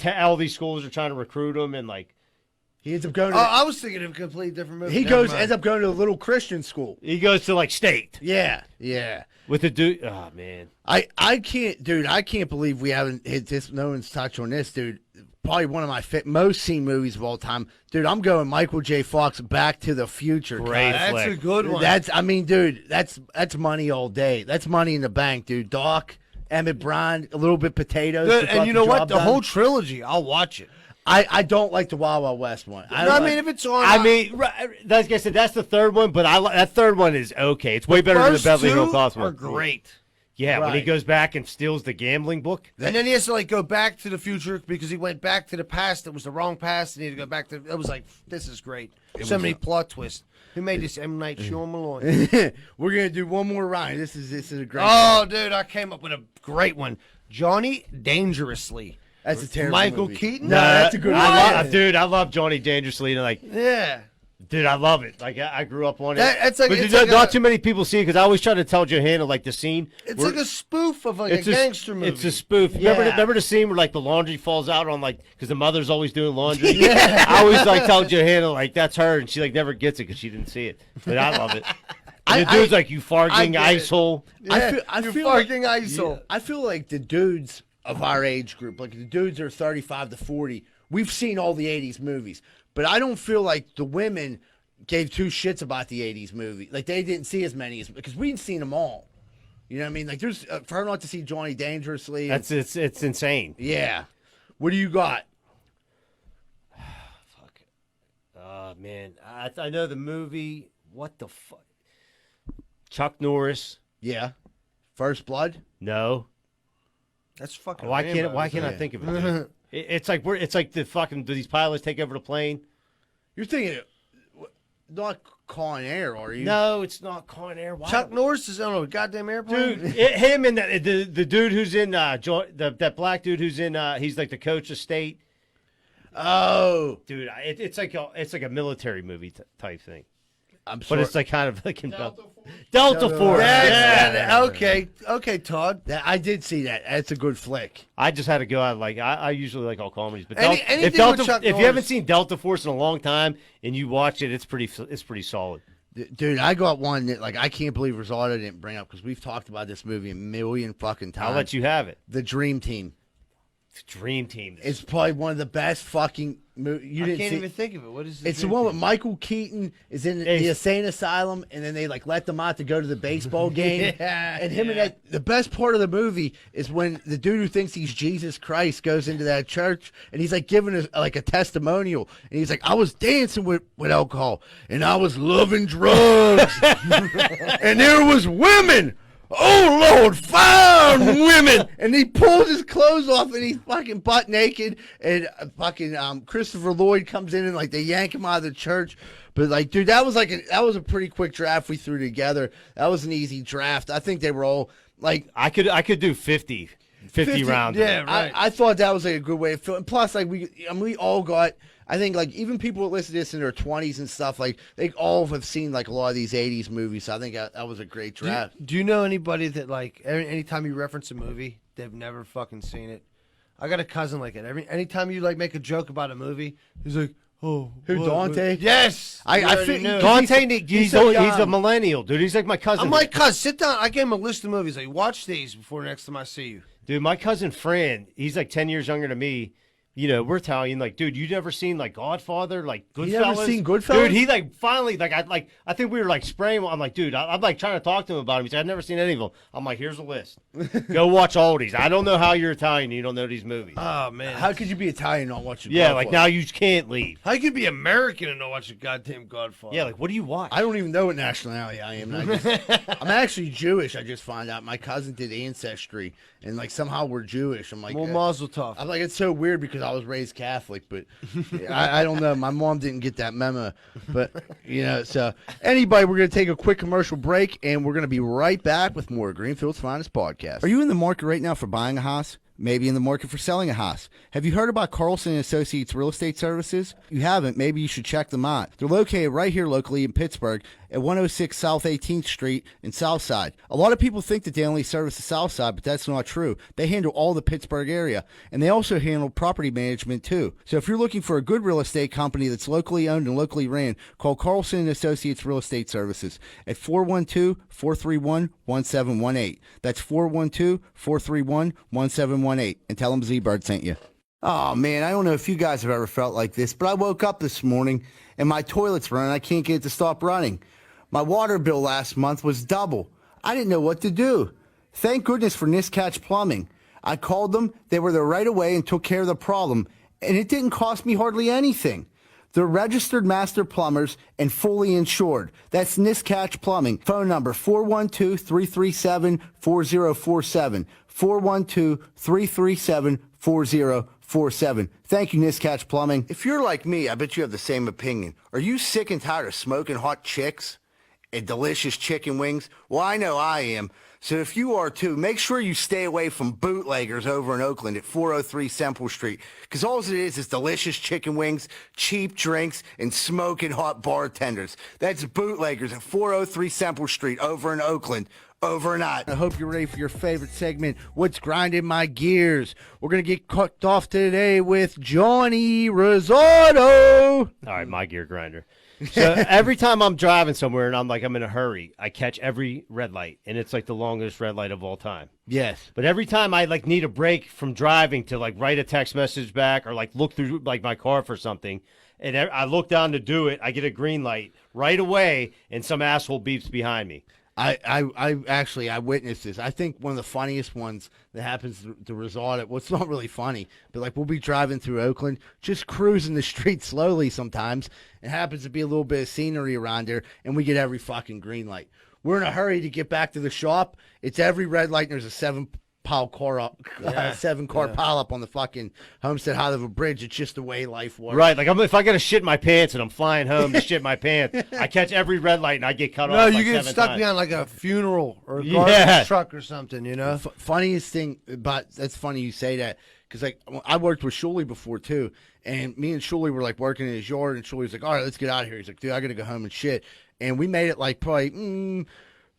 all these schools are trying to recruit him, and like. He ends up going to. I was thinking of a completely different movie. He ends up going to a little Christian school. He goes to like state. Yeah. With the dude. Oh man. I can't believe we haven't hit this. No one's touched on this, dude. Probably one of my most seen movies of all time, dude. I'm going Michael J. Fox, Back to the Future. Great That's flick. a good one. That's money all day. That's money in the bank, dude. Doc, Emmett Brine, a little bit potatoes. And you know what? The whole trilogy, I'll watch it. I don't like the Wild Wild West one. If it's on. Like I said, that's the third one, but that third one is okay. It's way better than the Beverly Hills Cop one. Are great. Yeah, when he goes back and steals the gambling book. And then he has to like go back to the future because he went back to the past. It was the wrong past, and he had to go back to. It was like, this is great. So many plot twists. Who made this M. Night Shyamalan? We're gonna do one more round. This is a great. Oh, dude, I came up with a great one. Johnny Dangerously. That's a terrible Michael movie. Keaton? No, that's a good one. Dude, I love Johnny Dangerously. And like, Yeah. dude, I love it. Like, I grew up on it. That's like, but it's not, like not too many people see it because I always try to tell Johanna like the scene. It's like a spoof of like a gangster movie. It's a spoof. Yeah. Remember the scene where like the laundry falls out on like because the mother's always doing laundry. Yeah. I always like tell Johanna like that's her, and she like never gets it because she didn't see it. But I love it. And the dude's like, you farting ice hole. Yeah, I you feel fucking like, ISIL. I feel like the dudes of our age group, like the dudes that are 35 to 40, we've seen all the 80s movies. But I don't feel like the women gave two shits about the 80s movie. Like, they didn't see as many as, because we'd seen them all. You know what I mean? Like, there's, for her not to see Johnny Dangerously. It's insane. Yeah. What do you got? Fuck. Man. I know the movie. What the fuck? Chuck Norris. Yeah. First Blood? No. That's fucking Why Rambo, can't I isn't think of it? Dude? It's like the fucking, do these pilots take over the plane? You're thinking, not Con Air, are you? No, it's not Con Air. Why? Chuck Norris is on a goddamn airplane. Dude, him and the dude who's in that black dude who's in he's like the coach of state. Oh. Dude, it's like a military movie type thing. I'm But sorry. it's like kind of like Delta Force. Yeah. Okay, Todd. I did see that. That's a good flick. I just had to go out like I usually like all comedies, but Anything if with Chuck if you Norris. haven't seen Delta Force in a long time and you watch it, it's pretty solid. Dude, I got one that like I can't believe Rosado didn't bring up because we've talked about this movie a million fucking times. I'll let you have it. The Dream Team. Dream Team. It's probably one of the best fucking movies. I can't even think of it. What is it? It's the one with Michael Keaton is in the insane asylum, and then they like let them out to go to the baseball game. And him and that. The best part of the movie is when the dude who thinks he's Jesus Christ goes into that church, and he's like giving like a testimonial, and he's like, "I was dancing with alcohol, and I was loving drugs, and there was women." Oh Lord, fine women, and he pulls his clothes off and he's fucking butt naked, and fucking Christopher Lloyd comes in and like they yank him out of the church. But like, dude, that was a pretty quick draft we threw together. That was an easy draft. I think they were all like I could do 50 rounds. Yeah, right. I thought that was like a good way of feeling. Plus, like we all got. I think like even people that listen to this in their 20s and stuff, like they all have seen like a lot of these 80s movies. So I think that was a great draft. Do you know anybody that like anytime you reference a movie, they've never fucking seen it? I got a cousin like it. Anytime you like make a joke about a movie, he's like, "Oh, Who, what? Dante? Yes, I feel Dante, he's so a young. millennial, dude. He's like my cousin. I'm like, cuz, sit down. I gave him a list of movies. Like, watch these before next time I see you. Dude, my cousin Fran, he's like 10 years younger than me. You know, we're Italian. Like, dude, you never seen like Godfather, like Goodfellas? You never seen Goodfellas? Dude, he like finally I think we were like spraying. I'm like, dude, I'm like trying to talk to him about him. He said, I've never seen any of them. I'm like, here's a list. Go watch all these. I don't know how you're Italian and you don't know these movies. Oh man, How could you be Italian and not watch it? Yeah, like now you can't leave. how you could be American and not watch a goddamn Godfather? Yeah, like what do you watch? I don't even know what nationality I am. I'm actually Jewish. I just found out my cousin did ancestry, and like somehow we're Jewish. I'm like, well, Mazel Tov. I'm like, it's so weird because I was raised Catholic, but I don't know. My mom didn't get that memo, but you know. So anybody, we're gonna take a quick commercial break, and we're gonna be right back with more Greenfield's Finest podcast. Are you in the market right now for buying a house? Maybe in the market for selling a house. Have you heard about Carlson and Associates Real Estate Services? If you haven't, maybe you should check them out. They're located right here locally in Pittsburgh at 106 South 18th Street in Southside. A lot of people think that they only service the Southside, but that's not true. They handle all the Pittsburgh area, and they also handle property management too. So if you're looking for a good real estate company that's locally owned and locally ran, call Carlson and Associates Real Estate Services at 412-431-1718. That's 412-431-1718. And tell them Z-Bird sent you. Oh, man, I don't know if you guys have ever felt like this, but I woke up this morning and my toilet's running. I can't get it to stop running. My water bill last month was double. I didn't know what to do. Thank goodness for Niscatch Plumbing. I called them. They were there right away and took care of the problem. And it didn't cost me hardly anything. They're registered master plumbers and fully insured. That's Niscatch Plumbing. Phone number 412-337-4047. 412-337-4047. 24/7. Thank you, Niscatch Plumbing. If you're like me, I bet you have the same opinion. Are you sick and tired of smoking hot chicks and delicious chicken wings? Well, I know I am. So if you are too, make sure you stay away from bootleggers over in Oakland at 403 Semple Street. Because all it is delicious chicken wings, cheap drinks, and smoking hot bartenders. That's bootleggers at 403 Semple Street over in Oakland. Over and out. I hope you're ready for your favorite segment, What's Grinding My Gears. We're going to get cut off today with Johnny Risotto. All right, my gear grinder. So every time I'm driving somewhere and I'm in a hurry, I catch every red light, and it's like the longest red light of all time. Yes. But every time I need a break from driving to write a text message back or look through my car for something, and I look down to do it, I get a green light right away, and some asshole beeps behind me. I witnessed this. I think one of the funniest ones that happens to Risotto, well, it's not really funny, but we'll be driving through Oakland, just cruising the street slowly sometimes. It happens to be a little bit of scenery around there, and we get every fucking green light. We're in a hurry to get back to the shop. It's every red light, and there's a seven car pile up on the fucking Homestead Hollywood Bridge. It's just the way life works. Right, if I got to shit my pants and I'm flying home to shit my pants, I catch every red light and I get cut off. No, you get stuck behind a funeral or a garbage truck or something, you know? Funniest thing, but that's funny you say that, because I worked with Shuley before too, and me and Shuley were working in his yard, and Shuley was like, all right, let's get out of here. He's like, dude, I got to go home and shit. And we made it probably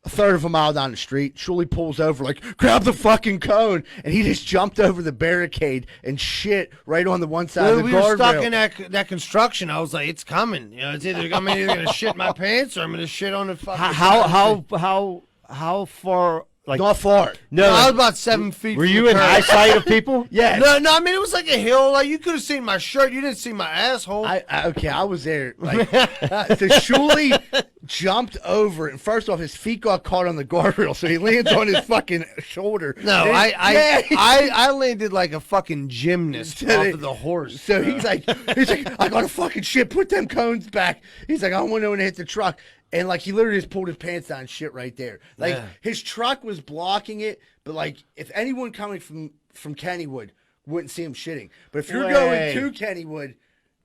a third of a mile down the street. Shuley pulls over, grab the fucking cone, and he just jumped over the barricade and shit right on the one side of the guardrail. We were stuck in that construction. I was like, it's coming. It's either I'm either gonna shit my pants or I'm gonna shit on the fucking. How far? Not far. No, I was about 7 feet. Were you in eyesight of people? Yeah. No. I mean, it was like a hill. You could have seen my shirt. You didn't see my asshole. I was there. So Shuley jumped over, and first off, his feet got caught on the guardrail, so he lands on his fucking shoulder. No, I landed like a fucking gymnast off of the horse. So he's like, I got to fucking shit. Put them cones back. He's like, I don't want no one to hit the truck. And he literally just pulled his pants down and shit right there. His truck was blocking it, but if anyone coming from Kennywood wouldn't see him shitting. But if you're going to Kennywood,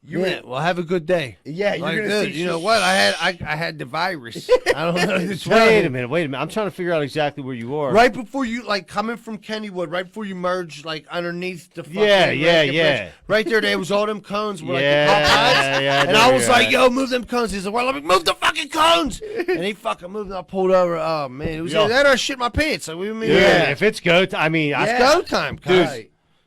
well, have a good day. Yeah, you're gonna see. You know what? I had the virus. I don't know. Wait a minute. I'm trying to figure out exactly where you are. Right before you coming from Kennywood, right before you merge underneath the fucking yeah. Right there was all them cones were yeah, the Popeyes. Yeah, and I was like, yo, move them cones. He's like, well, let me move the fucking cones. And he fucking moved and I pulled over. Oh man, it was that or shit my pants. Like, what do you mean? Yeah, if it's go time, it's go time,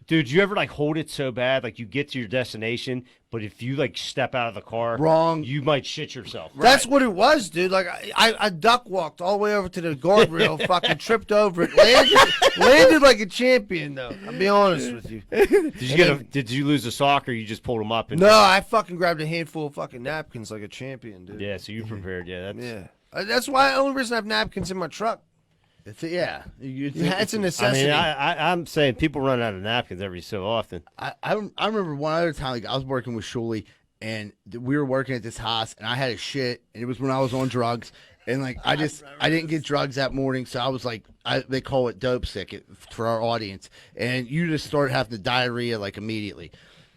Dude, you ever hold it so bad, you get to your destination, but if you step out of the car wrong, you might shit yourself. That's what it was, dude. I duck walked all the way over to the guardrail, fucking tripped over it, landed like a champion though. I'll be honest with you. Did you lose a sock or you just pulled them up? No, I fucking grabbed a handful of fucking napkins like a champion, dude. Yeah, so you prepared. Yeah, that's why the only reason I have napkins in my truck. It's a necessity. I mean, I'm saying people run out of napkins every so often. I remember one other time I was working with Shuley, and we were working at this house, and I had a shit, and it was when I was on drugs, and I didn't get drugs that morning, so I was they call it dope sick for our audience, and you just start having the diarrhea immediately.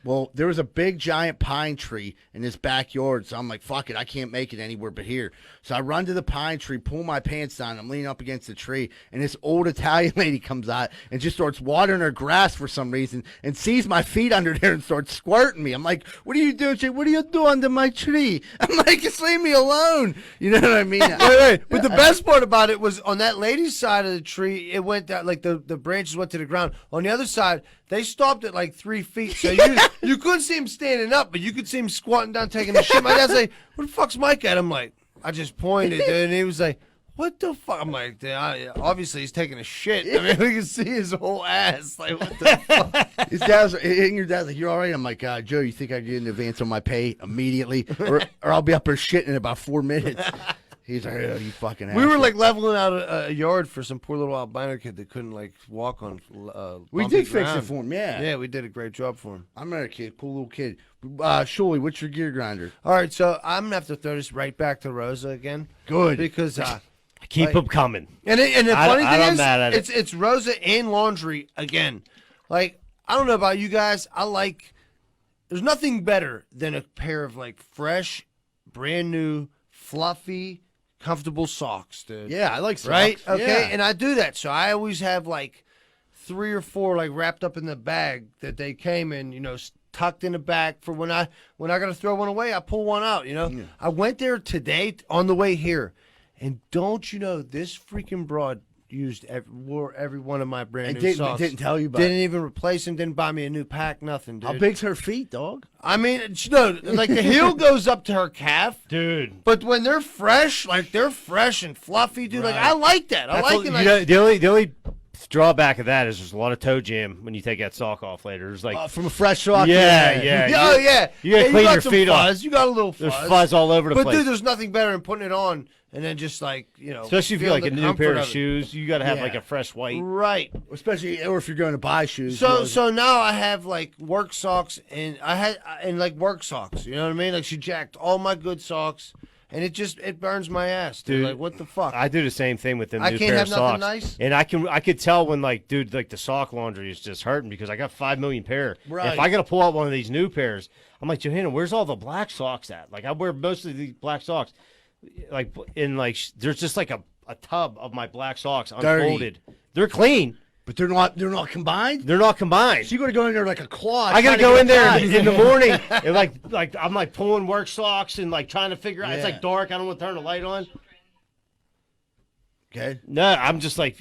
Well, there was a big giant pine tree in this backyard, so I'm like, fuck it, I can't make it anywhere but here. So I run to the pine tree, pull my pants down, I'm leaning up against the tree, and this old Italian lady comes out and just starts watering her grass for some reason and sees my feet under there and starts squirting me. I'm like, what are you doing? She, what are you doing under my tree? I'm like, just leave me alone. You know what I mean? Wait. But the best part about it was on that lady's side of the tree, it went down, the branches went to the ground. On the other side, they stopped at 3 feet, so you couldn't see him standing up, but you could see him squatting down, taking a shit. My dad's like, "Where the fuck's Mike at?" I'm like, I just pointed, dude, and he was like, "What the fuck?" I'm like, obviously he's taking a shit. I mean, we can see his whole ass. Like, what the fuck? Your dad's like, "You're all right?" I'm like, Joe, you think I can get an advance on my pay immediately, or I'll be up there shitting in about 4 minutes. He's like, oh, you fucking asshole. We were leveling out a yard for some poor little albino kid that couldn't walk on we did fix it for him, yeah. Yeah, we did a great job for him. I met a kid, cool little kid. Shuley, what's your gear grinder? All right, so I'm going to have to throw this right back to Rosa again. Good. Because keep them coming. And the funny thing is, mad at it's Rosa and laundry again. I I don't know about you guys. There's nothing better than a pair of like fresh, brand new, fluffy, comfortable socks, dude. Yeah, I like socks. Right? Okay, Yeah. and I do that. So I always have like 3 or 4 like wrapped up in the bag that they came in, tucked in the back for when I got to throw one away, I pull one out, Yeah. I went there today on the way here, and don't you know this freaking broad wore every one of my brand new socks. Didn't tell you about Didn't even replace them, didn't buy me a new pack, nothing, dude. How big's her feet, dog? I mean, no, like the heel goes up to her calf. Dude. But when they're fresh, like they're fresh and fluffy, dude, like I like that. I like it. Like, the only drawback of that is there's a lot of toe jam when you take that sock off later. There's like From a fresh sock. yeah. Oh yeah, You gotta clean got your some feet fuzz. off. You got a little fuzz. There's fuzz all over the But place. dude, there's nothing better than putting it on and then just like Especially if you feel like a the new comfort pair of it. shoes, you got to have Yeah. like a fresh white. Right. Especially, or if you're going to buy shoes. So now I have like work socks and like work socks. You know what I mean? Like she jacked all my good socks, and it burns my ass, dude. Dude, Like what the fuck? I do the same thing with them I new can't pair have of socks. nothing nice? And I could tell when like the sock laundry is just hurting because I got 5 million pair. Right. If I got to pull out one of these new pairs, I'm like, Johanna, where's all the black socks at? Like I wear most of these black socks, like there's just like a tub of my black socks unfolded. They're clean. But they're not combined? They're not combined. So you got to go in there like a claw. I gotta trying to go get in there tied. in the morning and like I'm like pulling work socks and like trying to figure out. It's Yeah. like dark. I don't want to turn the light on. Okay. No, I'm just like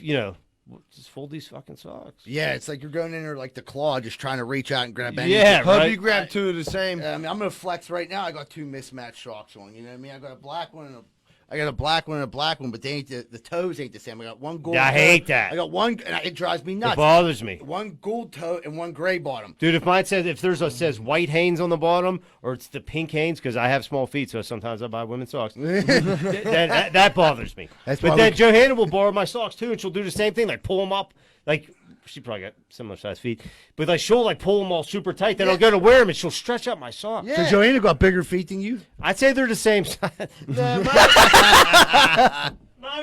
just fold these fucking socks. Yeah, it's like you're going in there like the claw, just trying to reach out and grab anything. Yeah, Hope right. you grab 2 of the same. I mean, I'm gonna flex right now. I got 2 mismatched socks on. You know what I mean? I got a black one and a black one, but they ain't the toes ain't the same. I got one gold. Yeah, I toe. hate that. I got one, and it drives me It nuts. bothers me. One gold toe and one gray bottom. Dude, if says white Hanes on the bottom or it's the pink Hanes, because I have small feet, so sometimes I buy women's socks. that bothers me. That's but why then Johanna will borrow my socks too, and she'll do the same thing, like pull them up. Like she probably got similar size feet, but like she'll like pull them all super tight. Then I'll go to wear them, and she'll stretch out my socks. So Joanna got bigger feet than you? I'd say they're the same size. Mine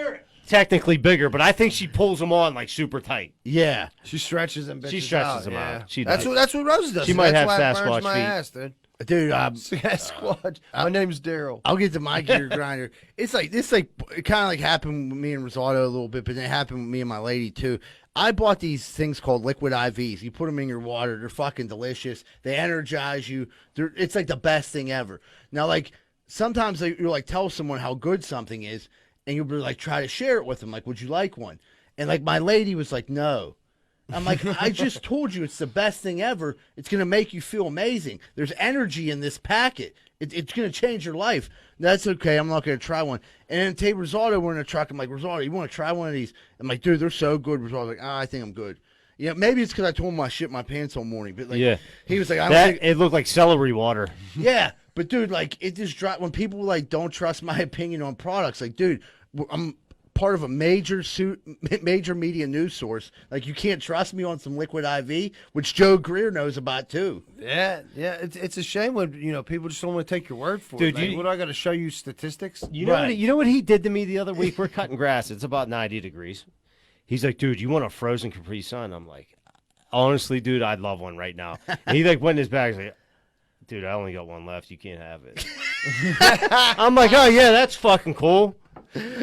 are technically bigger, but I think she pulls them on like super tight. Yeah. She stretches them bitches She stretches them yeah. out. She that's does. what Rose does. She might That's have why it burns Sasquatch my feet. ass, dude. Dude, Sasquatch. My name's Daryl. I'll get to my gear grinder. It's like this, it kind of like happened with me and Rosato a little bit, but then it happened with me and my lady too. I bought these things called liquid IVs. You put them in your water. They're fucking delicious. They energize you. It's like the best thing ever. Now, like sometimes you'll like tell someone how good something is, and you'll be like try to share it with them. Like, would you like one? And like my lady was like, no. I'm like, I just told you it's the best thing ever. It's going to make you feel amazing. There's energy in this packet. It's going to change your life. That's okay. I'm not going to try one. And then take Rosato, we're in a truck. I'm like, Rosato, you want to try one of these? I'm like, dude, they're so good. Rosato's like, I think I'm good. Yeah, maybe it's because I told him I shit my pants all morning. But like, Yeah. he was like, I don't That think. it looked like celery water. Yeah, but dude, like, it just dropped. When people like don't trust my opinion on products, like, dude, I'm part of a major media news source. Like, you can't trust me on some liquid IV, which Joe Greer knows about too. Yeah. It's a shame when people just don't want to take your word for Dude, it. Like, what do I got to show you statistics? You know what he did to me the other week? We're cutting grass. It's about 90 degrees. He's like, dude, you want a frozen Capri Sun? I'm like, honestly, dude, I'd love one right now. And he like went in his bag. He's like, dude, I only got one left. You can't have it. I'm like, oh yeah, that's fucking cool.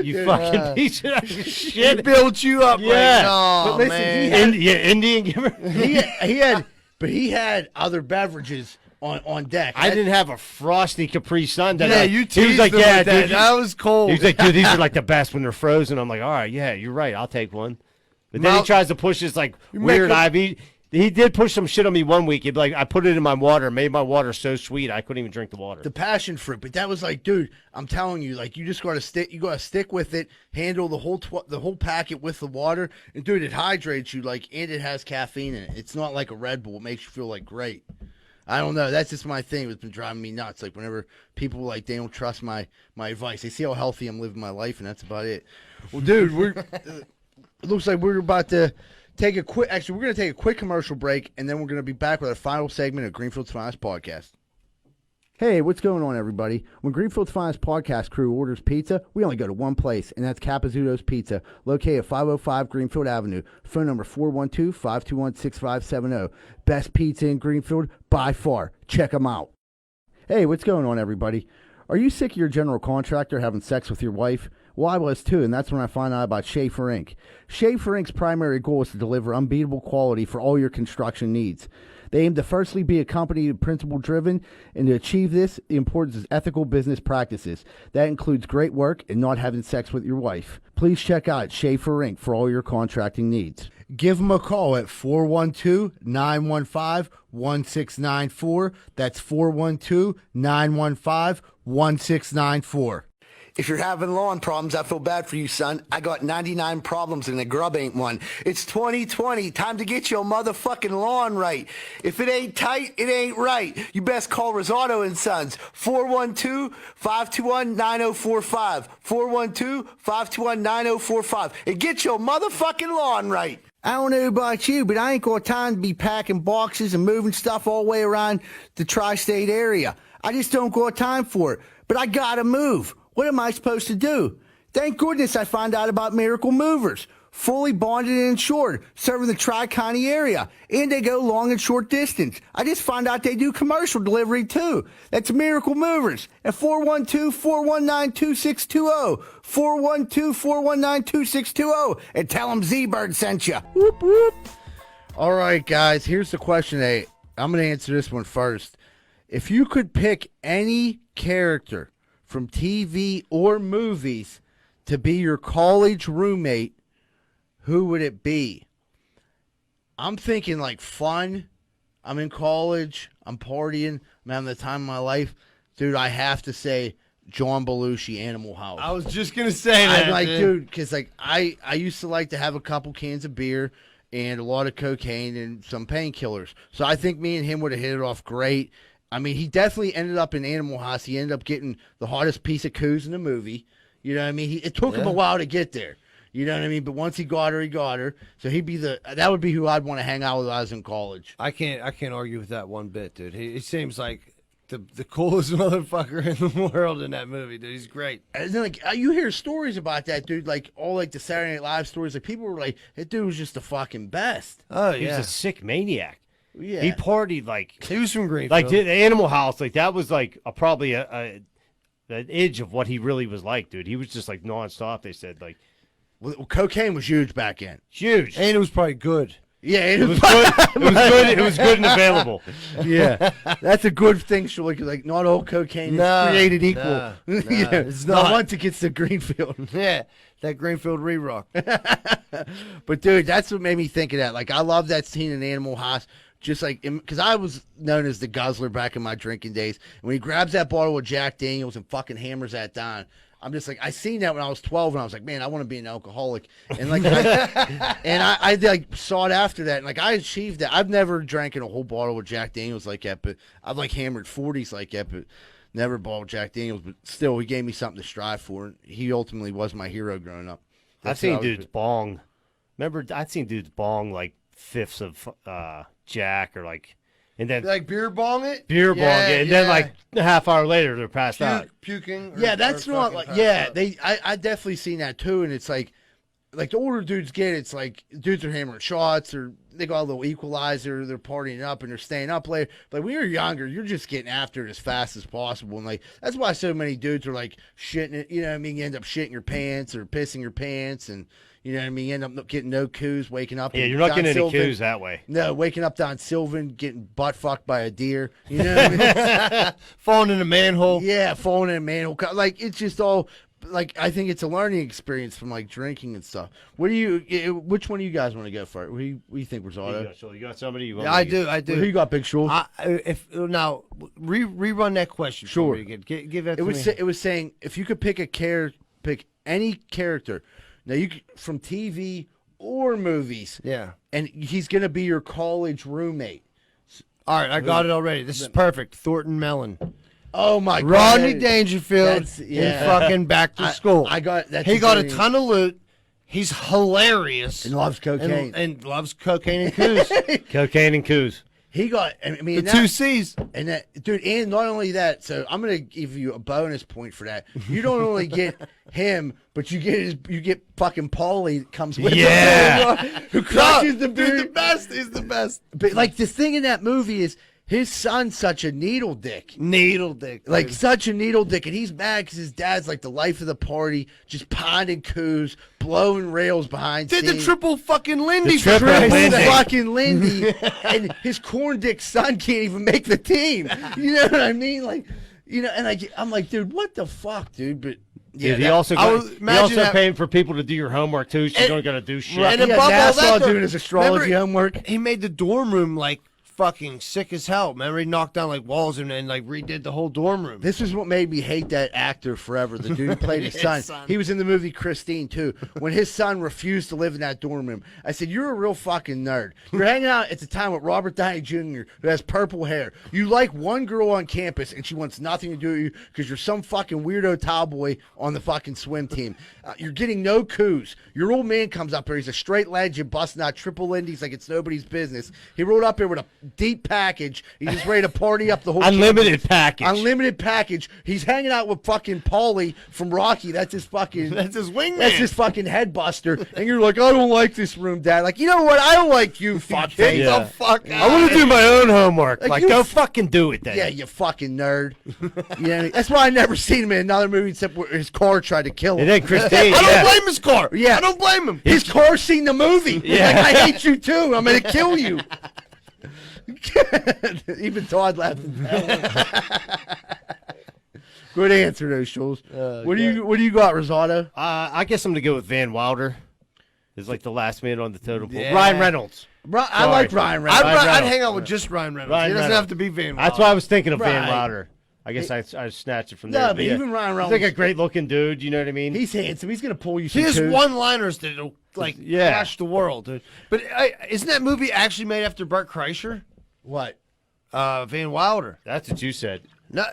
You fucking piece of shit. He built you up, Yeah. right? Oh, But listen, man. Indian giver. He had other beverages on deck. I didn't have a frosty Capri Sun. That Yeah, you you he was teased like, him yeah, with that. dude. That was cold. He was like, dude, these are like the best when they're frozen. I'm like, all right, yeah, you're right. I'll take one. But then he tries to push this like weird IV. He did push some shit on me one week. He'd be like, I put it in my water, made my water so sweet I couldn't even drink the water. The passion fruit, but that was like, dude, I'm telling you, like, you just gotta stick. You gotta stick with it. Handle the whole packet with the water, and dude, it hydrates you. Like, and it has caffeine in it. It's not like a Red Bull. It makes you feel like great. I don't know. That's just my thing. It's been driving me nuts. Like, whenever people like they don't trust my advice, they see how healthy I'm living my life, and that's about it. Well, dude, it looks like we're about to take a quick. Actually, we're going to take a quick commercial break, and then we're going to be back with our final segment of Greenfield's Finest Podcast. Hey, what's going on, everybody? When Greenfield's Finest podcast crew orders pizza, we only go to one place, and that's Cappazudo's Pizza, located at 505 Greenfield Avenue. Phone number 412-521-6570. Best pizza in Greenfield by far. Check them out. Hey, what's going on, everybody? Are you sick of your general contractor having sex with your wife? Well, I was too, and that's when I found out about Schaefer Inc. Schaefer Inc.'s primary goal is to deliver unbeatable quality for all your construction needs. They aim to firstly be a company principle-driven, and to achieve this, the importance is ethical business practices. That includes great work and not having sex with your wife. Please check out Schaefer Inc. for all your contracting needs. Give them a call at 412-915-1694. That's 412-915-1694. If you're having lawn problems, I feel bad for you, son. I got 99 problems and the grub ain't one. It's 2020. Time to get your motherfucking lawn right. If it ain't tight, it ain't right. You best call Rosado and Sons. 412-521-9045. 412-521-9045. And get your motherfucking lawn right. I don't know about you, but I ain't got time to be packing boxes and moving stuff all the way around the tri-state area. I just don't got time for it. But I gotta move. What am I supposed to do? Thank goodness I found out about Miracle Movers. Fully bonded and insured, serving the Tri-County area. And they go long and short distance. I just found out they do commercial delivery too. That's Miracle Movers at 412-419-2620. 412-419-2620. And tell them Z-Bird sent you. Whoop, whoop. All right, guys, here's the question. Hey, I'm going to answer this one first. If you could pick any character from TV or movies to be your college roommate, who would it be? I'm thinking like fun. I'm in college. I'm partying. I'm having the time of my life. Dude, I have to say John Belushi, Animal House. I was just going to say that. I'm like, dude, because like I used to like to have a couple cans of beer and a lot of cocaine and some painkillers. So I think me and him would have hit it off great. I mean, he definitely ended up in Animal House. He ended up getting the hottest piece of coos in the movie. You know what I mean? It took him a while to get there. You know what I mean? But once he got her, he got her. So that would be who I'd want to hang out with when I was in college. I can't argue with that one bit, dude. He seems like the coolest motherfucker in the world in that movie, dude. He's great. And then, like, you hear stories about that dude, like all like the Saturday Night Live stories. Like people were like, that dude was just the fucking best. Oh He was a sick maniac. Yeah, He partied like he was from Greenfield. like the Animal House. Like that was like probably the edge of what he really was like, dude. He was just like nonstop. They said like well, cocaine was huge back then. huge. and it was probably good. Yeah, It was good. It was good. It was good and available. Yeah, that's a good thing, Shirley, because like not all cocaine is created equal. Nah, Yeah, it's not. once it gets to Greenfield. Yeah, that Greenfield re-rock. But dude, that's what made me think of that. Like, I love that scene in Animal House. Just like, because I was known as the guzzler back in my drinking days. And when he grabs that bottle of Jack Daniels and fucking hammers that down, I'm just like, I seen that when I was 12, and I was like, man, I want to be an alcoholic. And like, I like saw it after that, and like I achieved that. I've never drank in a whole bottle of Jack Daniels like that, but I've like hammered 40s like that, but never bought Jack Daniels. But still, he gave me something to strive for. And he ultimately was my hero growing up. I've seen dudes bong. Remember, I'd seen dudes bong like fifths of Jack or like, and then Like beer bong it? beer bong it, and then like a half hour later they're passed out. Puking. Yeah, that's not like, yeah, I definitely seen that too. And it's like the older dudes get, it's like dudes are hammering shots, or they got a little equalizer, they're partying up and they're staying up late. But when you're younger, you're just getting after it as fast as possible. And like, that's why so many dudes are like shitting it, you know what I mean? You end up shitting your pants or pissing your pants, and you know what I mean? You end up getting no coos, waking up. Yeah, you're not Don getting any Sylvan. coos that way. No, waking up Don Sylvan, getting butt fucked by a deer. You know what I mean? Falling in a manhole. Yeah, falling in a manhole. Like, it's just all, like, I think it's a learning experience from, like, drinking and stuff. Which one do you guys want to go for? What do you think, Rosado? You got somebody? You want Yeah, me I do. Who you got, Big Shul? Now rerun that question. Sure. For me again. Give that It to was me. it was saying if you could pick any character. Now, you could, from TV or movies. Yeah. And he's going to be your college roommate. All right, I got it already. This is perfect. Thornton Mellon. Oh, my God. Rodney Dangerfield That's- yeah. in fucking Back to School. I got that. He got a ton of loot. He's hilarious. And loves cocaine. And loves cocaine and coos. Cocaine and coos. He got. I mean, The two C's. And that, dude, and not only that, so I'm gonna give you a bonus point for that. You don't only get him, but you get fucking Paulie that comes with Yeah. him, who crushes the Dude, dude. the best is the best. But like the thing in that movie is his son's such a needle dick. Needle dick. Like dude. such a needle dick, and he's mad because his dad's like the life of the party, just ponding coups, blowing rails behind. Did the scenes. triple fucking Lindy. triple Lindy. Fucking Lindy, and his corn dick son can't even make the team. You know what I mean? Like, you know, and I'm like, dude, what the fuck, dude? But yeah, Dude, he also imagine that- paying for people to do your homework too, so you don't gotta do shit. And and above all Nassau that, doing his astrology remember- homework. He made the dorm room like fucking sick as hell. Remember, he knocked down like walls and then like redid the whole dorm room. This is what made me hate that actor forever. The dude who played his son. He was in the movie Christine too. When his son refused to live in that dorm room, I said, "You're a real fucking nerd. You're hanging out at the time with Robert Downey Jr., who has purple hair. You like one girl on campus, and she wants nothing to do with you because you're some fucking weirdo towel boy on the fucking swim team. You're getting no coups. Your old man comes up here. He's a straight legend, busting out triple indies like it's nobody's business. He rolled up here with a deep package. He's just ready to party up the whole Unlimited campus. package. Unlimited package. He's hanging out with fucking Paulie from Rocky. That's his fucking. That's his wingman. That's his fucking head buster. And you're like, I don't like this room, Dad. Like, you know what? I don't like you, fuck. Get Yeah. the fuck I want to do my own homework. Like, Like, you go f- fucking do it then. Yeah, you fucking nerd. You know what I mean? That's why I never seen him in another movie except where his car tried to kill him. And then Christine, I don't yeah. blame his car. Yeah. I don't blame him. His car seen the movie. Yeah. Like, I hate you too. I'm gonna kill you. Even Todd laughed. Good answer, though, Schultz. What do you got, Rosado? I guess I'm gonna go with Van Wilder. Is like the last man on the totem pole. Yeah. Ryan Reynolds. I like Ryan Reynolds. I'd Reynolds. hang out with just Ryan Reynolds. Ryan He doesn't Reynolds. have to be Van Wilder. That's why I was thinking of Van Right. Wilder. I guess I snatched it from No, there. but even Ryan He's Reynolds, like a great looking dude. You know what I mean? he's handsome. He's gonna pull you some He has coups. one-liners that'll like Yeah. crash the world, dude. But isn't that movie actually made after Burt Kreischer? What? Van Wilder. That's what you said. No,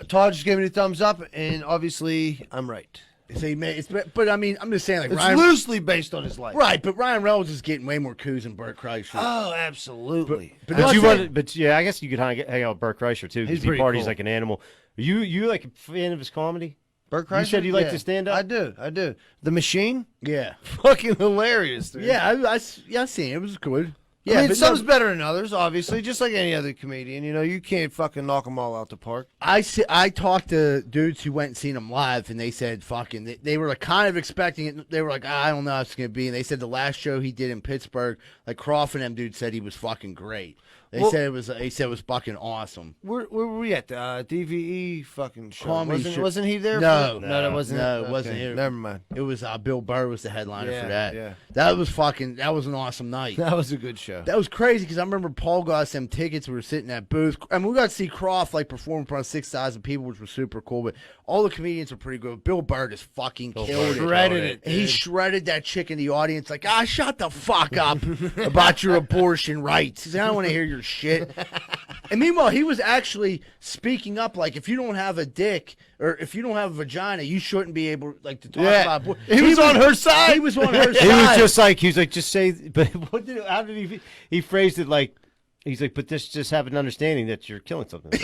Todd just gave me a thumbs up, and obviously I'm right. So he made, but I mean, I'm just saying, like It's Ryan. loosely based on his life. Right, but Ryan Reynolds is getting way more coups than Burt Kreischer. Oh, absolutely. But But not you saying- wanted, but yeah, I guess you could hang out with Burt Kreischer too. He's Because he pretty parties cool. like an animal. You like a fan of his comedy? Burt Kreischer? You said you like to stand up? I do. The Machine? Yeah, Fucking hilarious, dude. yeah, I seen it. It was good. Yeah, I mean, but some's no, better than others, obviously, just like any other comedian. You know, you can't fucking knock them all out the park. I talked to dudes who went and seen him live, and they said fucking. They were like kind of expecting it. They were like, I don't know how it's gonna be. And they said the last show he did in Pittsburgh, like Crawford and them dudes said he was fucking great. They Well- said it was. They said it was fucking awesome. Where were we at? The DVE fucking show. Comedy show. Wasn't he there? No. for that? That wasn't No, it. it wasn't Okay, him. Never mind. It was Bill Burr was the headliner Yeah, for that. yeah. That was an awesome night. That was a good show. That was crazy because I remember Paul got us them tickets. We were sitting at booth, and we got to see Croft like perform in front of 6,000 people, which was super cool. But all the comedians were pretty good. Bill Burr just fucking killed it. Shredded it. He dude. shredded that chick in the audience like, shut the fuck up about your abortion rights. He said, I don't want to hear your shit. And meanwhile, he was actually speaking up like, if you don't have a dick or if you don't have a vagina, you shouldn't be able like to talk Yeah. about abortion. He was on her side. He was on her side. He was just like just say. But how did he phrased it like? He's like, but just have an understanding that you're killing something.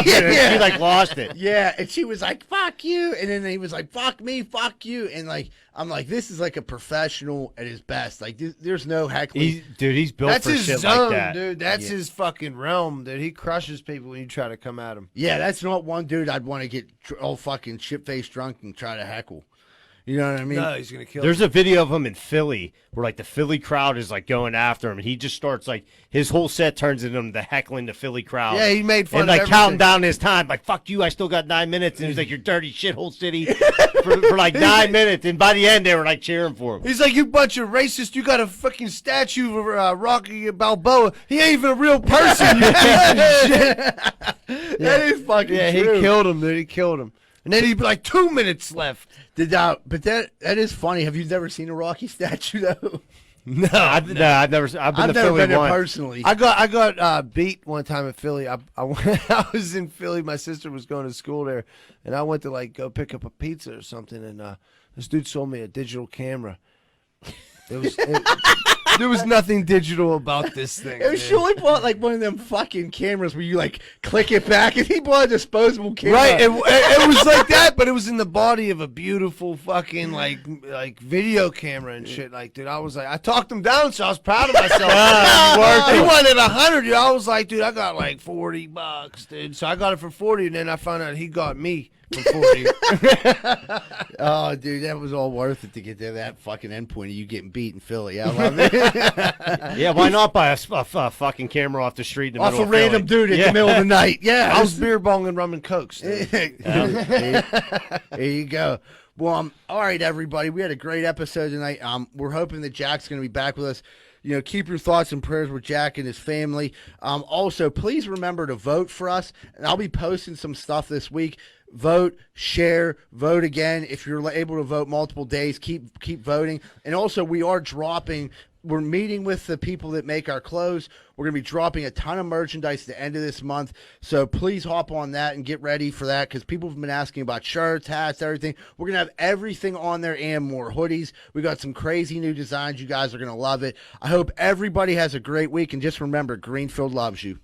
Yeah. He like lost it. Yeah, and she was like, fuck you. And then he was like, fuck me, fuck you. And like, I'm like, this is like a professional at his best. Like, there's no heckling. He's built That's for his shit zone, like that. dude. That's his fucking realm, dude. He crushes people when you try to come at him. Yeah, that's not one dude I'd want to get all fucking shit-faced drunk and try to heckle. You know what I mean? No, he's gonna kill. There's a video of him in Philly where like the Philly crowd is like going after him, and he just starts like his whole set turns into him the heckling the Philly crowd. Yeah, he made fun and of like counting everything. down his time, like fuck you, I still got 9 minutes, and he's like you're dirty shithole city for like 9 minutes, and by the end they were like cheering for him. He's like, you bunch of racists. You got a fucking statue of Rocky Balboa. He ain't even a real person. You piece of shit. That is fucking Yeah, he true. killed him, dude. He killed him. And then he'd be like, 2 minutes left. But that is funny. Have you never seen a Rocky statue though? No, I've never. I've been I've to never Philly been there once. personally. I got beat one time in Philly. I was in Philly. My sister was going to school there, and I went to like go pick up a pizza or something. And this dude sold me a digital camera. It was There was nothing digital about this thing. It was surely bought like one of them fucking cameras where you like click it back, and he bought a disposable camera. Right, it was like that, but it was in the body of a beautiful fucking like video camera and shit. Like, dude, I was like, I talked him down, so I was proud of myself. He wanted 100, dude. I was like, dude, I got like $40, dude. So I got it for 40, and then I found out he got me for 40. Oh, dude, that was all worth it to get to that fucking endpoint of you getting beat in Philly. I love it. Yeah, why not buy a fucking camera off the street in the Off middle a of random Philly? dude in the middle of the night. Yeah, I was beer bonging rum and cokes. There you go. Well, all right, everybody. We had a great episode tonight. We're hoping that Jack's going to be back with us. You know, keep your thoughts and prayers with Jack and his family. Also, please remember to vote for us. And I'll be posting some stuff this week. Vote, share, vote again. If you're able to vote multiple days, keep voting. And also, we're meeting with the people that make our clothes. We're going to be dropping a ton of merchandise at the end of this month. So please hop on that and get ready for that, because people have been asking about shirts, hats, everything. We're going to have everything on there and more. Hoodies. We got some crazy new designs. You guys are going to love it. I hope everybody has a great week. And just remember, Greenfield loves you.